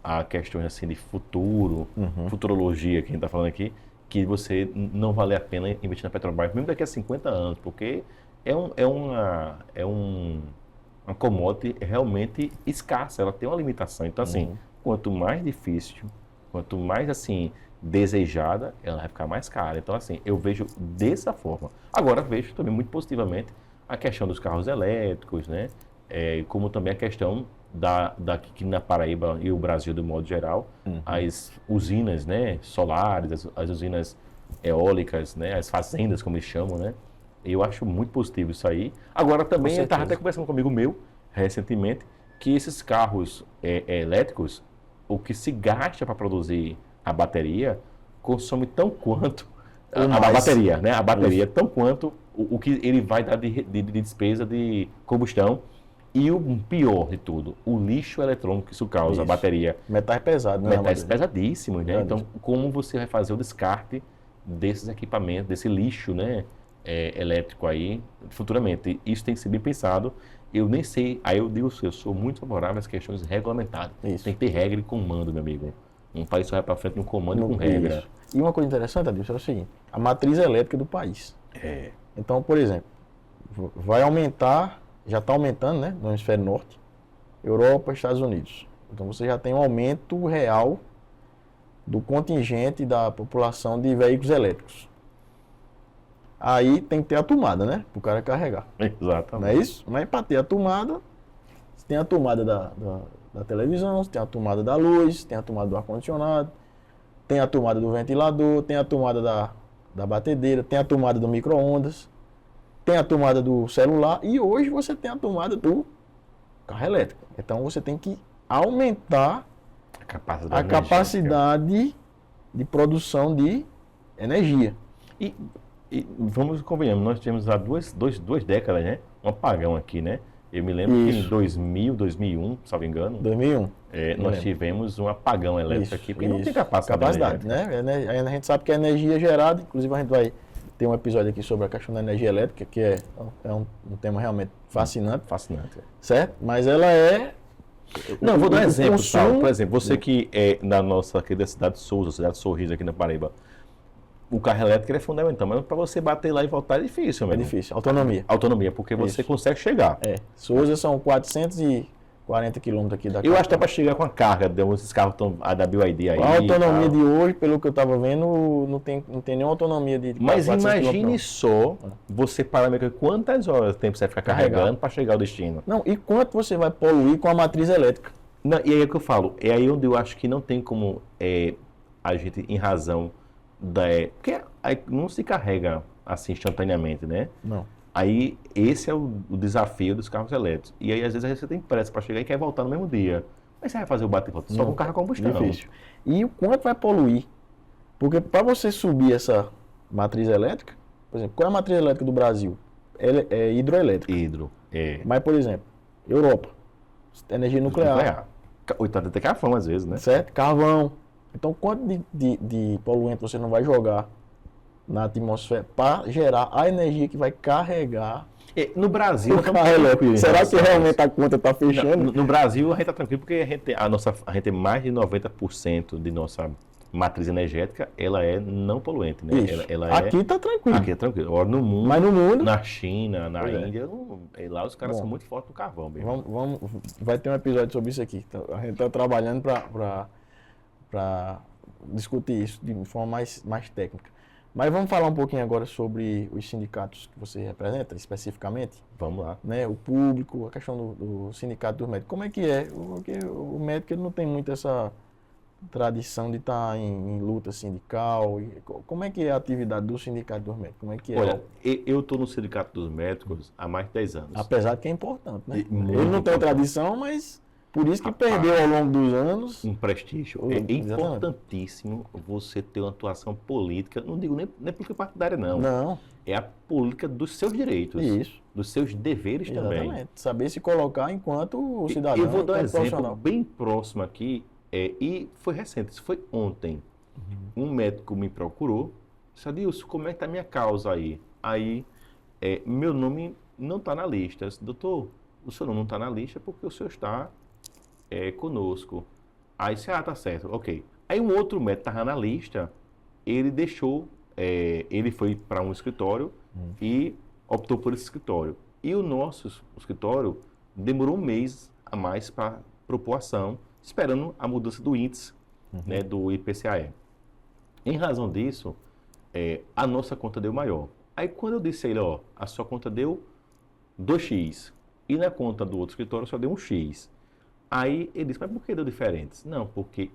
a questões, assim, de futuro, futurologia, que a gente está falando aqui, que você não vale a pena investir na Petrobras, mesmo daqui a 50 anos, porque uma commodity realmente escassa, ela tem uma limitação. Então, assim, quanto mais difícil, quanto mais, assim, desejada, ela vai ficar mais cara. Então, assim, eu vejo dessa forma. Agora, vejo também muito positivamente a questão dos carros elétricos, né? Como também a questão daqui na Paraíba e o Brasil, do modo geral, as usinas, né, solares, as usinas eólicas, né, as fazendas, como eles chamam, né? Eu acho muito positivo isso aí. Agora, também, eu estava até conversando com um amigo meu, recentemente, que esses carros elétricos, o que se gasta para produzir a bateria, consome tão quanto a bateria, né? A bateria, tão quanto o que ele vai dar de despesa de combustão. E o pior de tudo, o lixo eletrônico que isso causa, a bateria. Metais pesados, né? Metais pesadíssimos, né? Então, como você vai fazer o descarte desses equipamentos, desse lixo, né? Elétrico aí, futuramente? Isso tem que ser bem pensado. Eu nem sei, aí eu digo, eu sou muito favorável às questões regulamentares. Isso. Tem que ter regra e comando, meu amigo. Um país só vai para frente no comando e com regra. Isso. E uma coisa interessante, Adilson, é o seguinte, a matriz elétrica do país. Então, por exemplo, vai aumentar, já está aumentando, né, no hemisfério norte, Europa, Estados Unidos. Então, você já tem um aumento real do contingente da população de veículos elétricos. Aí tem que ter a tomada, né, para o cara carregar. Exatamente. Não é isso? Mas para ter a tomada, você tem a tomada da televisão, você tem a tomada da luz, tem a tomada do ar-condicionado, tem a tomada do ventilador, tem a tomada da batedeira, tem a tomada do micro-ondas, tem a tomada do celular e hoje você tem a tomada do carro elétrico. Então você tem que aumentar a capacidade de produção de energia. E vamos convenhamos, nós tivemos há duas décadas, né? Um apagão aqui, né? Eu me lembro que em 2000, 2001, salvo engano, 2001, nós tivemos um apagão elétrico aqui, porque não tem capacidade né? A gente sabe que a energia é gerada, inclusive a gente vai ter um episódio aqui sobre a questão da energia elétrica, que é um tema realmente fascinante. Fascinante. Certo? Mas ela é... Não, vou dar um exemplo, Saulo. Por exemplo, você que é na nossa querida cidade de Souza, cidade de Sorriso, aqui na Paraíba, o carro elétrico é fundamental, mas para você bater lá e voltar é difícil, É difícil. Autonomia. Autonomia, porque você consegue chegar. Souza são 440 quilômetros aqui da Eu acho que dá para chegar com a carga, esses carros a BYD aí. A autonomia de hoje, pelo que eu estava vendo, não tem nenhuma autonomia de Mas imagine só você parar quantas horas de tempo você vai ficar carregando para chegar ao destino. Não, e quanto você vai poluir com a matriz elétrica? Não, e aí é que eu falo, é aí onde eu acho que não tem como a gente, em razão porque aí não se carrega assim instantaneamente, né? Não. Aí esse é o desafio dos carros elétricos. E aí às vezes você tem pressa para chegar e quer voltar no mesmo dia. Mas você vai fazer o bate e volta só com carro a combustão. Difícil. E o quanto vai poluir? Porque para você subir essa matriz elétrica, por exemplo, qual é a matriz elétrica do Brasil? É hidroelétrica. Mas, por exemplo, Europa, energia nuclear. Ou então até carvão às vezes, né? Certo? Carvão. Então, quanto de poluente você não vai jogar na atmosfera para gerar a energia que vai carregar no Brasil? Será que realmente a conta está fechando? No Brasil, a gente está tranquilo porque a gente tem mais de 90% de nossa matriz energética, ela é não poluente, né? Ela aqui está tranquilo. Aqui é tranquilo. Agora, no mundo, mas no mundo, na China, na Índia, lá os caras são muito fortes no carvão. Vai ter um episódio sobre isso aqui. Então, a gente está trabalhando para discutir isso de forma mais técnica. Mas vamos falar um pouquinho agora sobre os sindicatos que você representa, especificamente. Vamos lá. Né, o público, a questão do sindicato dos médicos. Como é que é? Porque o médico ele não tem muito essa tradição de estar em luta sindical. Como é que é a atividade do sindicato dos médicos? Como é que é? Olha, eu estou no sindicato dos médicos há mais de 10 anos. Apesar de que é importante, né? Ele não tem tradição, mas... Por isso que perdeu ao longo dos anos um prestígio. É importantíssimo você ter uma atuação política, não digo nem porque partidária, não. Não. é a política dos seus direitos, Isso. dos seus deveres também. Exatamente. Saber se colocar enquanto cidadão, Eu vou dar um enquanto exemplo profissional. bem próximo aqui, e foi recente, isso foi ontem. Um médico me procurou, disse, Adilson, como é que está a minha causa aí? Aí, meu nome não está na lista. Eu disse, doutor, o seu nome não está na lista porque o senhor está conosco. Aí disse, tá certo, ok. Aí um outro médico estava na lista, ele deixou, ele foi para um escritório e optou por esse escritório. E o nosso escritório demorou um mês a mais para propor ação, esperando a mudança do índice, né, do IPCAE. Em razão disso, a nossa conta deu maior. Aí quando eu disse a ele, a sua conta deu 2x, e na conta do outro escritório só deu 1x. Aí ele disse, mas por que deu diferentes? Não, porque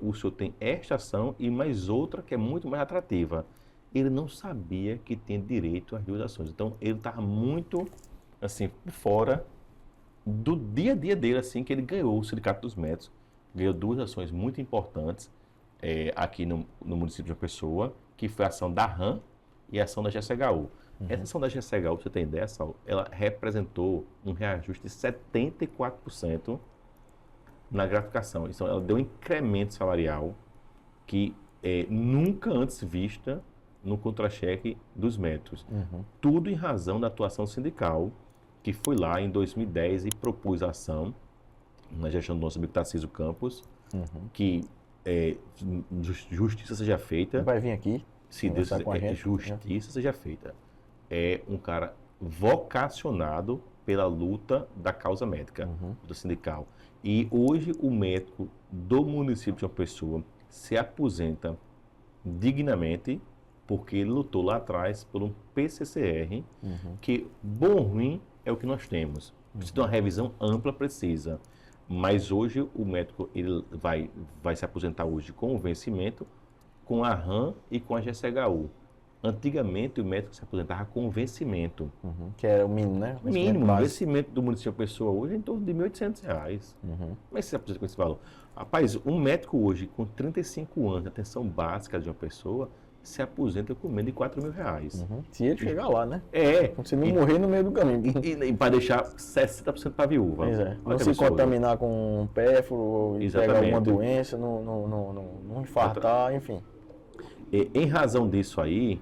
o senhor tem esta ação e mais outra que é muito mais atrativa. Ele não sabia que tinha direito às duas ações. Então ele estava muito, assim, por fora do dia a dia dele, assim, que ele ganhou o Sindicato dos Médicos, ganhou duas ações muito importantes aqui no município de João Pessoa, que foi a ação da RAM e a ação da GCHU. Essa ação da GCHU, pra você ter ideia, Saulo, ela representou um reajuste de 74% na gratificação. Então, ela deu um incremento salarial que nunca antes vista no contra-cheque dos médicos. Tudo em razão da atuação sindical, que foi lá em 2010 e propôs a ação, na gestão do nosso amigo Tarcísio Campos, que justiça seja feita. Vai vir aqui. Se Deus quiser, justiça seja feita. É um cara vocacionado pela luta da causa médica, do sindical. E hoje o médico do município de João Pessoa se aposenta dignamente porque ele lutou lá atrás por um PCCR, que bom ou ruim é o que nós temos. Precisa de uma revisão ampla, precisa. Mas hoje o médico ele vai se aposentar hoje com o vencimento, com a RAM e com a GCHU. Antigamente o médico se aposentava com o vencimento. Que era o mínimo, né? Mínimo, o vencimento do município de Pessoa hoje é em torno de R$ 1.800. Mas se aposenta com esse valor? Rapaz, um médico hoje com 35 anos de atenção básica de uma pessoa se aposenta com menos de R$ 4.000. Se ele chegar lá, né? Se não E morrer no meio do caminho. E para deixar 60% para a viúva. Pois é. Não se contaminar com pérfuro, pegar alguma doença, não infartar, enfim. Em razão disso aí,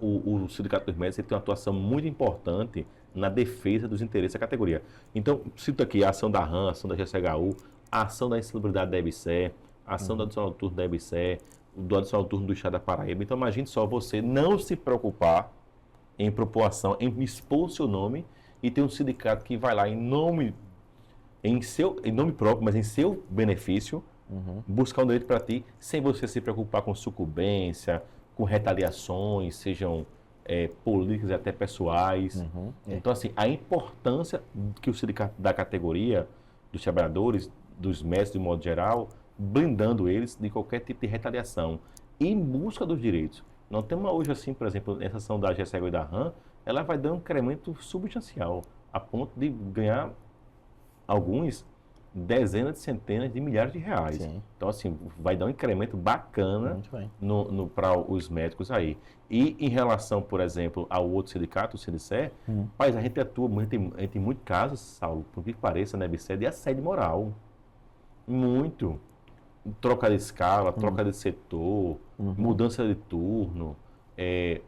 o Sindicato dos Médicos tem uma atuação muito importante na defesa dos interesses da categoria. Então, cito aqui a ação da RAM, a ação da GCHU, a ação da insalubridade da EBSER, a ação do adicional turno da EBSER, do adicional turno do Estado da Paraíba. Então, imagine só você não se preocupar em propor ação, em expor o seu nome e ter um sindicato que vai lá em nome próprio, mas em seu benefício, buscar um direito para ti, sem você se preocupar com sucumbência, com retaliações, sejam políticas e até pessoais. Então, assim, a importância que o sindicato da categoria, dos trabalhadores, dos médicos de modo geral, blindando eles de qualquer tipo de retaliação, em busca dos direitos. Nós temos hoje, assim, por exemplo, essa ação da GCHU e da RAM, ela vai dar um incremento substancial, a ponto de ganhar alguns dezenas de centenas de milhares de reais. Sim. Então, assim, vai dar um incremento bacana para os médicos aí. E em relação, por exemplo, ao outro sindicato, o Sindicer, a gente atua muito, a gente tem muitos casos, Saulo, por que pareça, na EBSER, de assédio moral. Muito. Troca de escala, troca de setor, mudança de turno.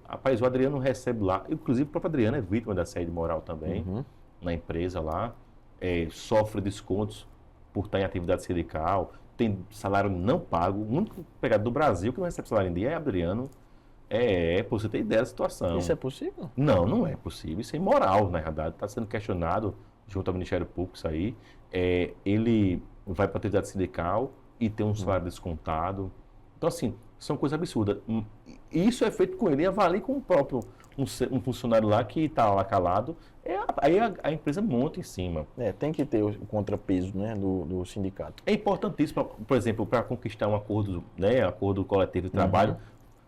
Rapaz, o Adriano recebe lá, inclusive o próprio Adriano é vítima de assédio moral também, na empresa lá, sofre descontos por estar em atividade sindical, tem salário não pago. O único empregado do Brasil que não recebe salário em dia é Adriano. Por você ter ideia da situação. Isso é possível? Não, não é possível. Isso é imoral, na verdade. Está sendo questionado junto ao Ministério Público isso aí. Ele vai para a atividade sindical e tem um salário descontado. Então, assim, são coisas absurdas. Isso é feito com ele e avalia com o próprio um funcionário lá que está lá calado. Aí a empresa monta em cima. Tem que ter o contrapeso, né, do sindicato. É importantíssimo, por exemplo, para conquistar um acordo, né, acordo coletivo de trabalho.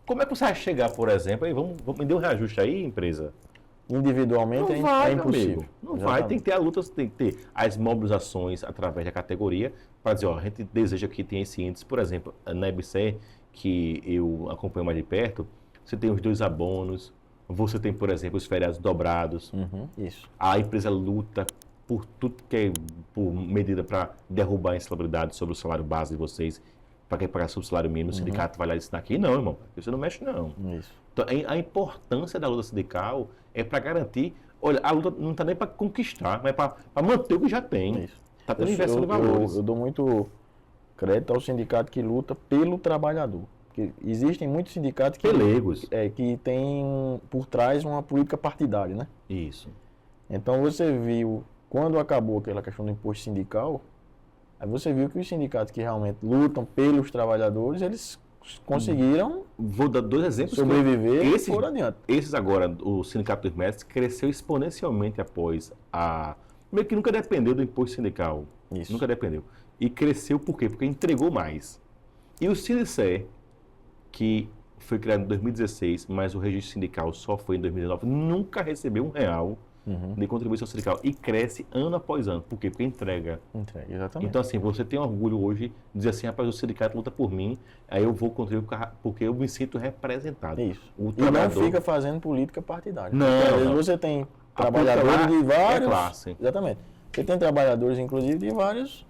Como é que você vai chegar, por exemplo, vamos me dê um reajuste aí, empresa? Individualmente é impossível. Não vai, tem que ter a luta, tem que ter as mobilizações através da categoria para dizer, a gente deseja que tenha esse índice, por exemplo, na EBSER, que eu acompanho mais de perto, você tem os 2 abonos, você tem, por exemplo, os feriados dobrados. Isso. A empresa luta por tudo que é por medida para derrubar a insalubridade sobre o salário base de vocês, para quem pagar sobre o salário mínimo, o sindicato vai lá e ensinar aqui, não, irmão, você não mexe não. Isso. Então, a importância da luta sindical é para garantir, olha, a luta não está nem para conquistar, mas para manter o que já tem. Está tendo inversão de valores. Eu dou muito crédito ao sindicato que luta pelo trabalhador. Porque existem muitos sindicatos que, Pelegos. Que têm por trás uma política partidária, né? Isso. Então você viu, quando acabou aquela questão do imposto sindical, aí você viu que os sindicatos que realmente lutam pelos trabalhadores, eles conseguiram Vou dar 2 exemplos. sobreviver e foram adiante. Esses agora, o Sindicato dos Mestres cresceu exponencialmente após a... Meio que nunca dependeu do imposto sindical. Isso. Nunca dependeu. E cresceu por quê? Porque entregou mais. E o Sindicer, que foi criado em 2016, mas o registro sindical só foi em 2019, nunca recebeu R$1 de contribuição sindical e cresce ano após ano. Por quê? Porque entrega. Entrega, exatamente. Então, assim, você tem orgulho hoje de dizer assim, rapaz, o sindicato luta por mim, aí eu vou contribuir porque eu me sinto representado. Isso. O E não trabalhador... fica fazendo política partidária. Não, Porque, às vezes não. você tem A trabalhadores política lá de vários... é classe. Exatamente. Você tem trabalhadores, inclusive, de vários...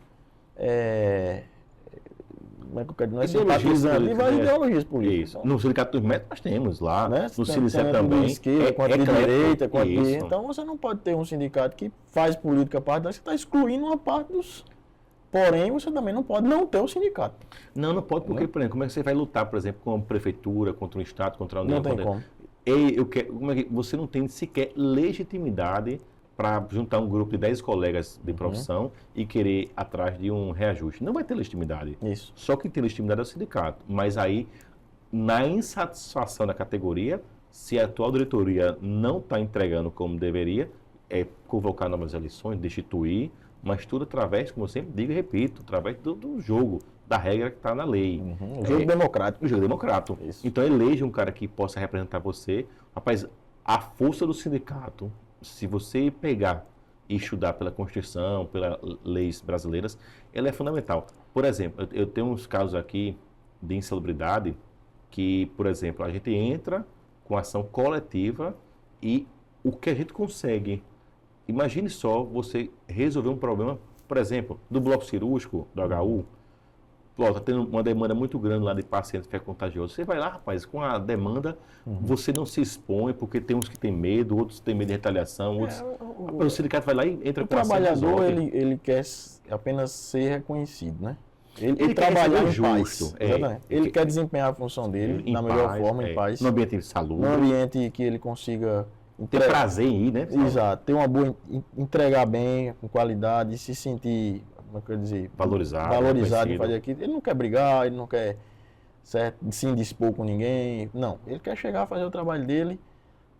como é que eu quero dizer? Simpatizantes de várias ideologias políticas. Isso. No Sindicato dos Médicos nós temos lá, Né? no Sindicato Tanto também. de esquerda, quanto de eclético. direita, quanto de... Isso. Então você não pode ter um sindicato que faz política partidária, você está excluindo uma parte dos... Porém, você também não pode não ter o sindicato. Não pode, porque, por exemplo, como é que você vai lutar, por exemplo, com a prefeitura, contra um Estado, contra a União? Não tem como. Como é que você não tem sequer legitimidade para juntar um grupo de 10 colegas de profissão e querer atrás de um reajuste. Não vai ter legitimidade. Isso. Só que tem legitimidade é o sindicato. Mas aí, na insatisfação da categoria, se a atual diretoria não está entregando como deveria, é convocar novas eleições, destituir, mas tudo através, como eu sempre digo e repito, através do jogo, da regra que está na lei. O jogo democrático. O jogo democrático. Isso. Então eleja um cara que possa representar você. Rapaz, a força do sindicato, se você pegar e estudar pela Constituição, pelas leis brasileiras, ela é fundamental. Por exemplo, eu tenho uns casos aqui de insalubridade que, por exemplo, a gente entra com ação coletiva e o que a gente consegue. Imagine só você resolver um problema, por exemplo, do bloco cirúrgico, do HU. Está tendo uma demanda muito grande lá de paciente que é contagioso. Você vai lá, rapaz, com a demanda, você não se expõe, porque tem uns que têm medo, outros têm medo de retaliação, outros... o sindicato vai lá e entra com a ação. O trabalhador, ele quer apenas ser reconhecido, né? Ele quer trabalhar ser em justo. paz. Exatamente. Ele quer desempenhar a função dele da melhor forma, em paz. No ambiente de saúde. Num ambiente que ele consiga... Ter prazer em ir, né? Exato. Ter uma boa... Entregar bem, com qualidade, se sentir... Como é que eu ia dizer? Valorizado em fazer aquilo. Ele não quer brigar, ele não quer se indispor com ninguém. Não. Ele quer chegar, fazer o trabalho dele,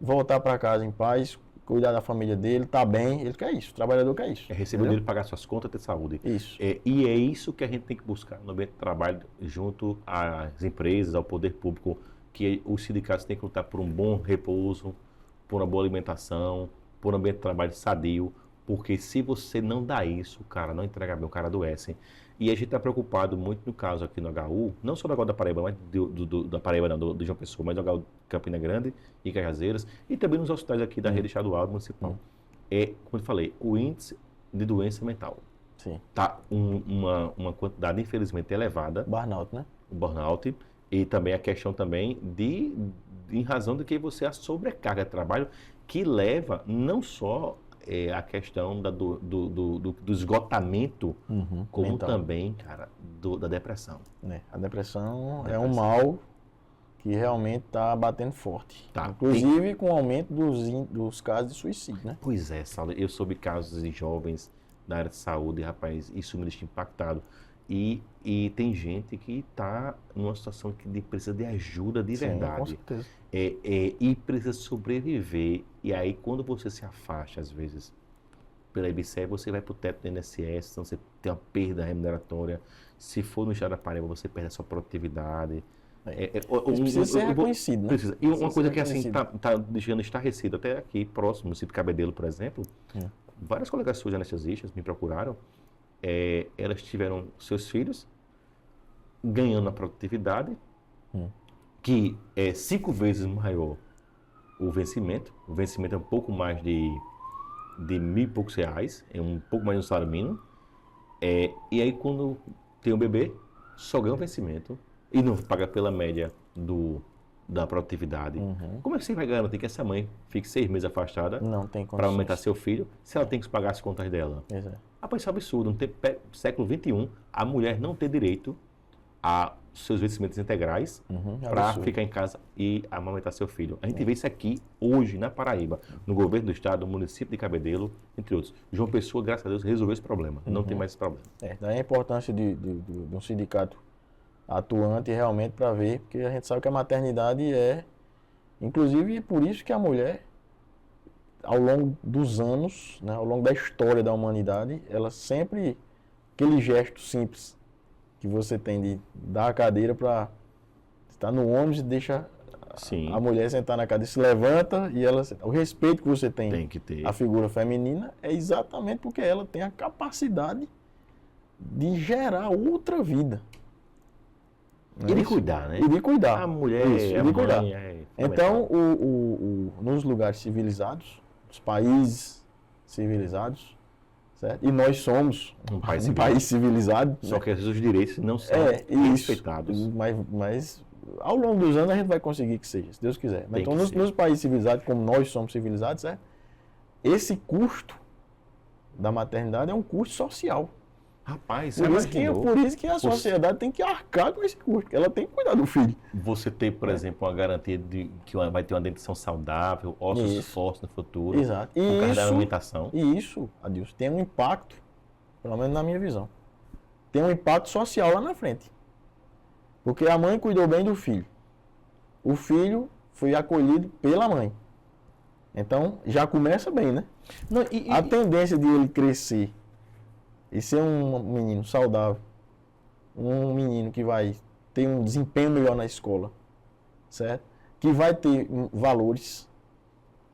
voltar para casa em paz, cuidar da família dele, tá bem. Ele quer isso. O trabalhador quer isso. É receber dele, pagar suas contas, ter saúde. Isso. E é isso que a gente tem que buscar no ambiente de trabalho, junto às empresas, ao poder público, que os sindicatos têm que lutar por um bom repouso, por uma boa alimentação, por um ambiente de trabalho sadio, porque se você não dá isso, o cara não entrega bem, o cara adoece. E a gente está preocupado muito no caso aqui no HU, não só do HU da Paraíba, mas da Paraíba não, do João Pessoa, mas do HU de Campina Grande e Cajazeiras, e também nos hospitais aqui da rede estadual e municipal. Como eu falei, o índice de doença mental. Sim. Está uma quantidade, infelizmente, elevada. Burnout, né? O burnout. E também a questão também em razão de que você a sobrecarga de trabalho, que leva não só a questão do esgotamento, como mental. Também, cara, da depressão. A depressão é um mal que realmente está batendo forte. Tá. Inclusive com o aumento dos casos de suicídio, né? Pois é, Saulo, eu soube casos de jovens da área de saúde, rapaz, isso me deixa impactado. E tem gente que está numa situação que precisa de ajuda de verdade. Com certeza. E precisa sobreviver. E aí, quando você se afasta, às vezes, pela IBSE, você vai para o teto do INSS, então você tem uma perda remuneratória. Se for no estado da Paraíba, você perde a sua produtividade. Precisa ser reconhecido, né? Precisa. E uma coisa que assim está deixando estarrecido, até aqui próximo, no sítio Cabedelo, por exemplo, várias colegas suas anestesistas me procuraram. Elas tiveram seus filhos ganhando a produtividade, que é 5 vezes maior o vencimento é um pouco mais de R$ 1.000 e poucos reais, é um pouco mais do salário mínimo, e aí quando tem um bebê, só ganha o vencimento e não paga pela média da produtividade. Como é que você vai garantir que essa mãe fique 6 meses afastada Não tem para condições. aumentar seu filho, se ela tem que pagar as contas dela? Exato. Rapaz, isso é absurdo. No século XXI, a mulher não tem direito a seus vencimentos integrais para absurdo. ficar em casa e amamentar seu filho. A gente vê isso aqui hoje na Paraíba, no governo do estado, no município de Cabedelo, entre outros. João Pessoa, graças a Deus, resolveu esse problema. Não tem mais esse problema. Daí a importância de um sindicato atuante realmente para ver, porque a gente sabe que a maternidade inclusive, é por isso que a mulher, ao longo dos anos, né, ao longo da história da humanidade, ela sempre, aquele gesto simples que você tem de dar a cadeira para estar no ônibus e deixa a mulher sentar na cadeira, se levanta e ela, o respeito que você tem que ter. à figura feminina é exatamente porque ela tem a capacidade de gerar outra vida. E de cuidar, né? E de cuidar. A mulher, isso, a de cuidar. mãe Então, nos lugares civilizados, os países civilizados, certo? E nós somos um país civilizado. Só que às vezes os direitos não são respeitados. Mas ao longo dos anos a gente vai conseguir que seja, se Deus quiser. Mas, então, nos países civilizados, como nós somos civilizados, certo? Esse custo da maternidade é um custo social. Rapaz, por isso que a sociedade tem que arcar com esse custo, porque ela tem que cuidar do filho. Você tem, por exemplo, uma garantia de que vai ter uma dentição saudável, ossos fortes no futuro, exato. por causa da alimentação. E isso, Adilson, tem um impacto, pelo menos na minha visão, tem um impacto social lá na frente. Porque a mãe cuidou bem do filho. O filho foi acolhido pela mãe. Então, já começa bem, né? A tendência de ele crescer e ser um menino saudável, um menino que vai ter um desempenho melhor na escola, certo? Que vai ter valores,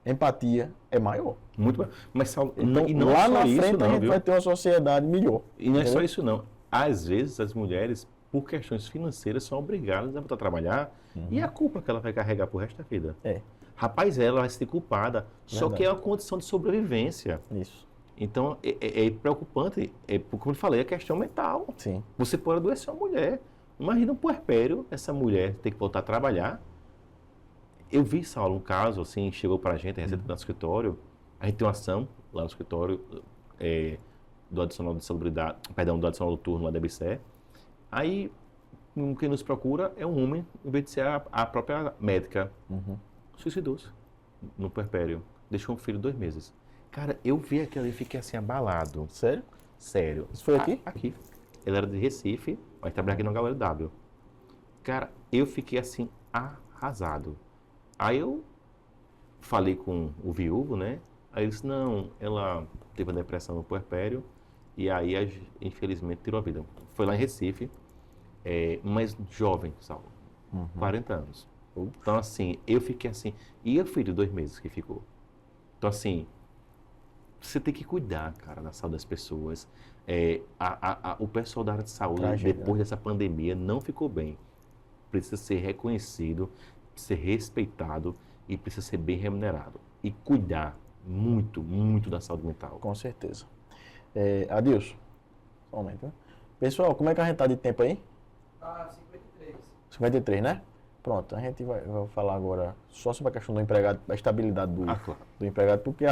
empatia, é maior. Muito bom. Mas então, e não lá só na isso, frente não, a gente viu? vai ter uma sociedade melhor. E não é só entendeu? isso não. Às vezes as mulheres, por questões financeiras, são obrigadas a voltar a trabalhar e a culpa que ela vai carregar pro resto da vida. Rapaz, ela vai ser culpada, só que é uma condição de sobrevivência. Isso. Então, é preocupante, como eu falei, a questão mental. Sim. Você pode adoecer uma mulher. Imagina um puerpério, essa mulher ter que voltar a trabalhar. Eu vi, Saulo, um caso, assim, chegou pra gente, recente no escritório, a gente tem uma ação lá no escritório do adicional de salubridade, perdão, do adicional do turno lá da EBSER. Aí, quem nos procura é um homem, em vez de ser a própria médica. Suicidou-se no puerpério. Deixou um filho 2 meses. Cara, eu vi aquilo ali e fiquei assim, abalado. Sério? Sério. Isso foi aqui? Aqui. Ele era de Recife, mas trabalhava aqui no HLW. Cara, eu fiquei assim, arrasado. Aí eu falei com o viúvo, né? Aí ele disse, não, ela teve uma depressão no puerpério e aí, infelizmente, tirou a vida. Foi lá em Recife, mas jovem, Saulo, 40 anos. Então, assim, eu fiquei assim. E o filho, 2 meses que ficou. Então, assim, você tem que cuidar, cara, da saúde das pessoas. O pessoal da área de saúde, depois dessa pandemia, não ficou bem. Precisa ser reconhecido, ser respeitado e precisa ser bem remunerado. E cuidar muito, muito da saúde mental. Com certeza. Adilson, só um momento, né? Pessoal, como é que a gente tá de tempo aí? 53. 53, né? Pronto, a gente vai falar agora só sobre a questão do empregado, a estabilidade do empregado, porque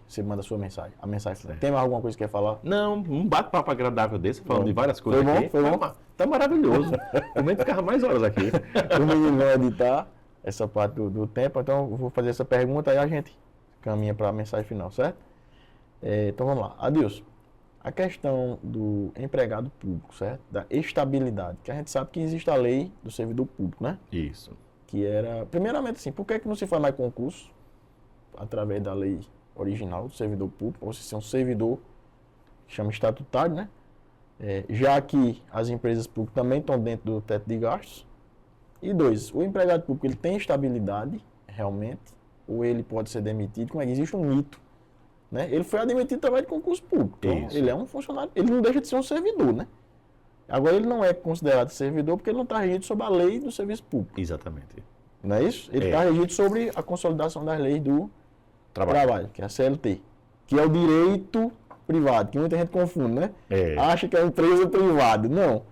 você manda a sua mensagem, a mensagem. Tem mais alguma coisa que quer falar? Não, um bate-papo agradável desse, falando de várias coisas foi bom, aqui. Foi bom? Tá maravilhoso. Eu nem ficava mais horas aqui. O menino vai editar essa parte do tempo, então eu vou fazer essa pergunta e a gente caminha para a mensagem final, certo? Então vamos lá. Adilson, a questão do empregado público, certo? Da estabilidade, que a gente sabe que existe a lei do servidor público, né? Isso. Que era, primeiramente assim, por que não se faz mais concurso através da lei original do servidor público, ou se ser um servidor que chama estatutário, né? Já que as empresas públicas também estão dentro do teto de gastos. E 2, o empregado público ele tem estabilidade realmente, ou ele pode ser demitido, como é que existe um mito, né? Ele foi admitido através de concurso público, então Isso. ele é um funcionário, ele não deixa de ser um servidor, né? Agora, ele não é considerado servidor porque ele não está regido sob a lei do serviço público. Exatamente. Não é isso? Ele É. está regido sobre a consolidação das leis do trabalho, que é a CLT, que é o direito privado, que muita gente confunde, né? É. Acha que é uma empresa privada. Não.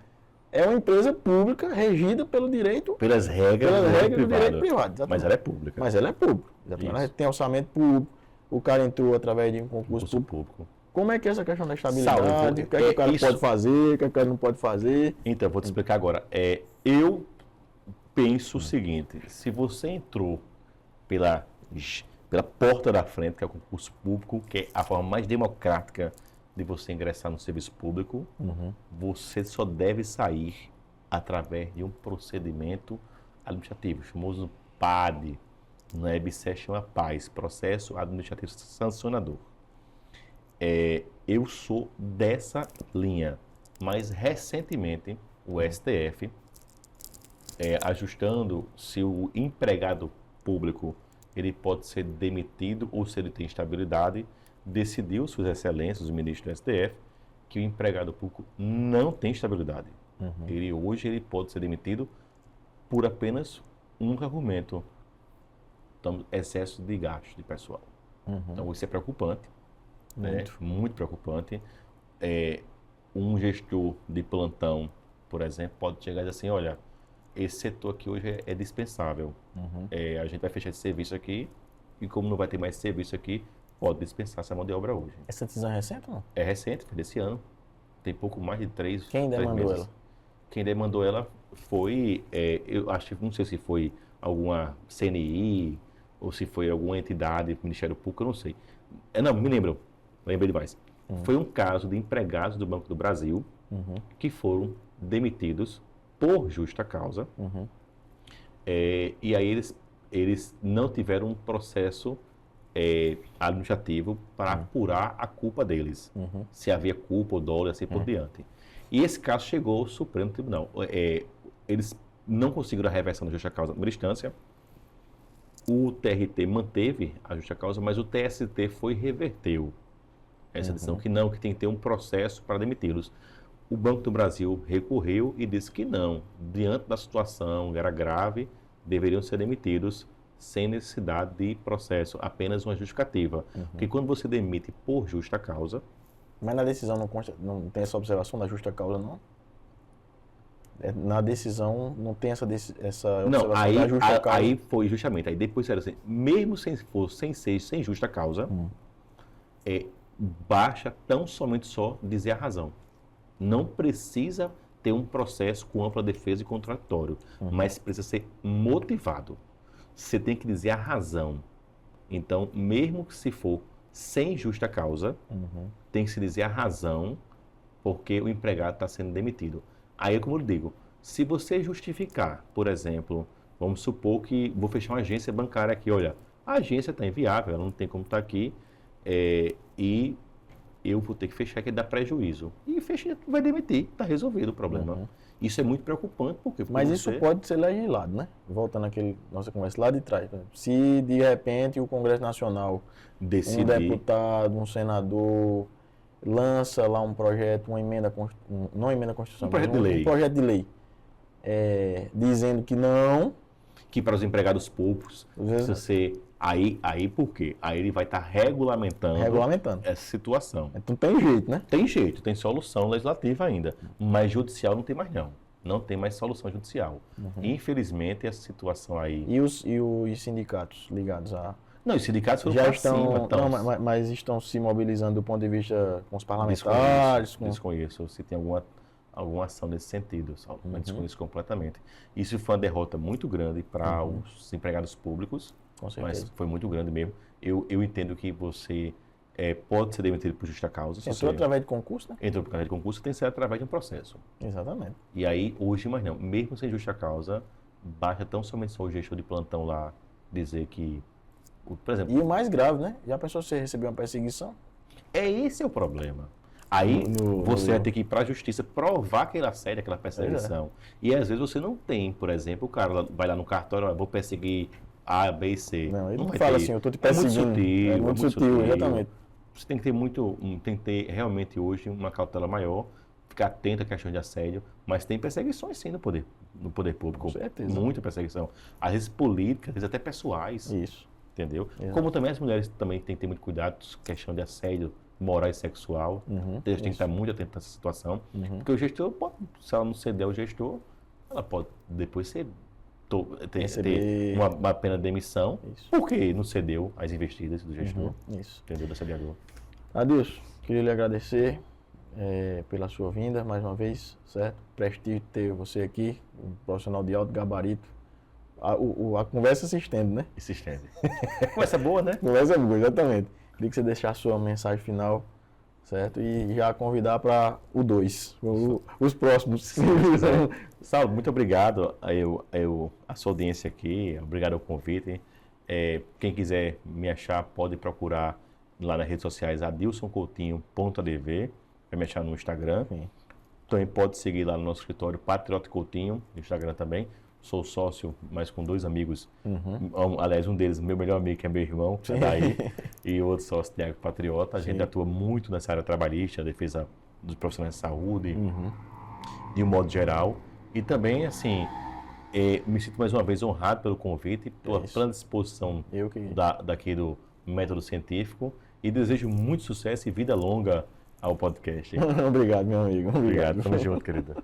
É uma empresa pública regida pelo direito, Pelas regras, pelas do direito regras do direito privado. Mas exatamente. ela é pública. Mas ela é pública. Exatamente. Isso. Ela tem orçamento público, o cara entrou através de um concurso Concurso público. público. Como é que é essa questão da estabilidade? Saúde, O que é que o cara isso. pode fazer, o que é que o cara não pode fazer? Então, vou te explicar agora. Eu penso o seguinte, se você entrou pela porta da frente, que é o concurso público, que é a forma mais democrática de você ingressar no serviço público, você só deve sair através de um procedimento administrativo, famoso PAD, na EBSER chama PAS, Processo Administrativo Sancionador. Eu sou dessa linha, mas recentemente o STF, ajustando se o empregado público ele pode ser demitido ou se ele tem estabilidade, decidiu, suas excelências, os ministros do STF, que o empregado público não tem estabilidade. Hoje ele pode ser demitido por apenas um argumento, então, excesso de gasto de pessoal. Então isso é preocupante. Muito preocupante. Um gestor de plantão, por exemplo, pode chegar e dizer assim, olha, esse setor aqui hoje é dispensável. A gente vai fechar esse serviço aqui e como não vai ter mais serviço aqui, pode dispensar essa mão de obra hoje. Essa decisão é recente ou não? É recente, foi desse ano. Tem pouco mais de 3 meses. Quem demandou ela? Quem demandou ela foi, eu acho, não sei se foi alguma CNI ou se foi alguma entidade, Ministério Público, eu não sei. Não, me lembro. Lembrei demais. Foi um caso de empregados do Banco do Brasil que foram demitidos por justa causa. E aí eles não tiveram um processo administrativo para apurar a culpa deles. Se havia culpa ou dolo e assim por diante. E esse caso chegou ao Supremo Tribunal. Eles não conseguiram a reversão da justa causa na primeira instância. O TRT manteve a justa causa, mas o TST reverteu essa decisão, que não, que tem que ter um processo para demiti-los. O Banco do Brasil recorreu e disse que não, diante da situação, era grave, deveriam ser demitidos sem necessidade de processo, apenas uma justificativa. Porque quando você demite por justa causa... Mas na decisão não tem essa observação da justa causa, não? Na decisão não tem essa observação não, da justa causa? Aí foi justamente, aí depois era assim, mesmo sem ser sem justa causa, basta tão somente só dizer a razão. Não precisa ter um processo com ampla defesa e contraditório, mas precisa ser motivado. Você tem que dizer a razão. Então, mesmo que se for sem justa causa, tem que se dizer a razão porque o empregado está sendo demitido. Aí, como eu digo, se você justificar, por exemplo, vamos supor que vou fechar uma agência bancária aqui, olha, a agência está inviável, ela não tem como estar aqui, e eu vou ter que fechar que dá prejuízo. E fecha, vai demitir, está resolvido o problema. Isso é muito preocupante, porque Mas isso pode ser legislado, né? Voltando àquele nossa conversa lá de trás. Se de repente o Congresso Nacional, decidir, um deputado, um senador, lança lá um projeto, uma emenda, não emenda à Constituição, um projeto de lei, um projeto de lei, dizendo que não... Que para os empregados públicos, aí por quê? Aí ele vai estar regulamentando essa situação. Então tem jeito, né? Tem jeito, tem solução legislativa ainda, mas judicial não tem mais não. Não tem mais solução judicial. Infelizmente, essa situação aí... E os sindicatos ligados a... Não, os sindicatos foram já estão, mas estão se mobilizando do ponto de vista com os parlamentares? Desconheço se tem alguma ação nesse sentido, Saulo, mas desconheço completamente. Isso foi uma derrota muito grande para os empregados públicos, com certeza. Mas foi muito grande mesmo. Eu entendo que você pode ser demitido por justa causa. Entrou através de concurso, né? Entrou através de concurso, tem que ser através de um processo. Exatamente. E aí, hoje, mas não, mesmo sem justa causa, basta tão somente só o gestor de plantão lá dizer que, por exemplo... E o mais grave, né? Já pensou se você receber uma perseguição? Esse é o problema. Aí você vai ter que ir para a justiça provar aquele assédio, aquela perseguição. E às vezes você não tem, por exemplo, o cara vai lá no cartório, vou perseguir A, B e C. Não, ele não fala assim, eu estou te perseguindo. É muito sutil, exatamente. Você tem que ter realmente hoje uma cautela maior. ficar atento à questão de assédio, mas tem perseguições sim no poder público. Com certeza. Muita perseguição. Às vezes políticas, às vezes até pessoais. Isso. Entendeu? Exato. Como também as mulheres também têm que ter muito cuidado com questão de assédio moral e sexual. Eles têm que estar muito atentos nessa situação. Porque o gestor pode, se ela não ceder ao gestor, ela pode depois ter uma pena de demissão. Isso. Porque não cedeu às investidas do gestor. Isso. Entendeu? Do assediador. Adilson, queria lhe agradecer pela sua vinda mais uma vez, certo? Prestígio ter você aqui, um profissional de alto gabarito. A conversa se estende, né? E se estende. Conversa boa, né? Conversa boa, exatamente. Queria que você deixasse a sua mensagem final, certo? E já convidar para o 2, os próximos. Saulo, muito obrigado a sua audiência aqui, obrigado ao convite. Quem quiser me achar, pode procurar lá nas redes sociais adilsoncoutinho.adv, vai me achar no Instagram. Sim. Também pode seguir lá no nosso escritório Patriota Coutinho, no Instagram também. Sou sócio, mas com 2 amigos. Aliás, um deles, meu melhor amigo, que é meu irmão, que está aí, e o outro sócio, Thiago Patriota. A gente atua muito nessa área trabalhista, a defesa dos profissionais de saúde, de um modo geral. E também, assim, me sinto mais uma vez honrado pelo convite, pela plena disposição daqui do Método Científico, e desejo muito sucesso e vida longa ao podcast. Obrigado, meu amigo. Obrigado. Tamo junto, querido.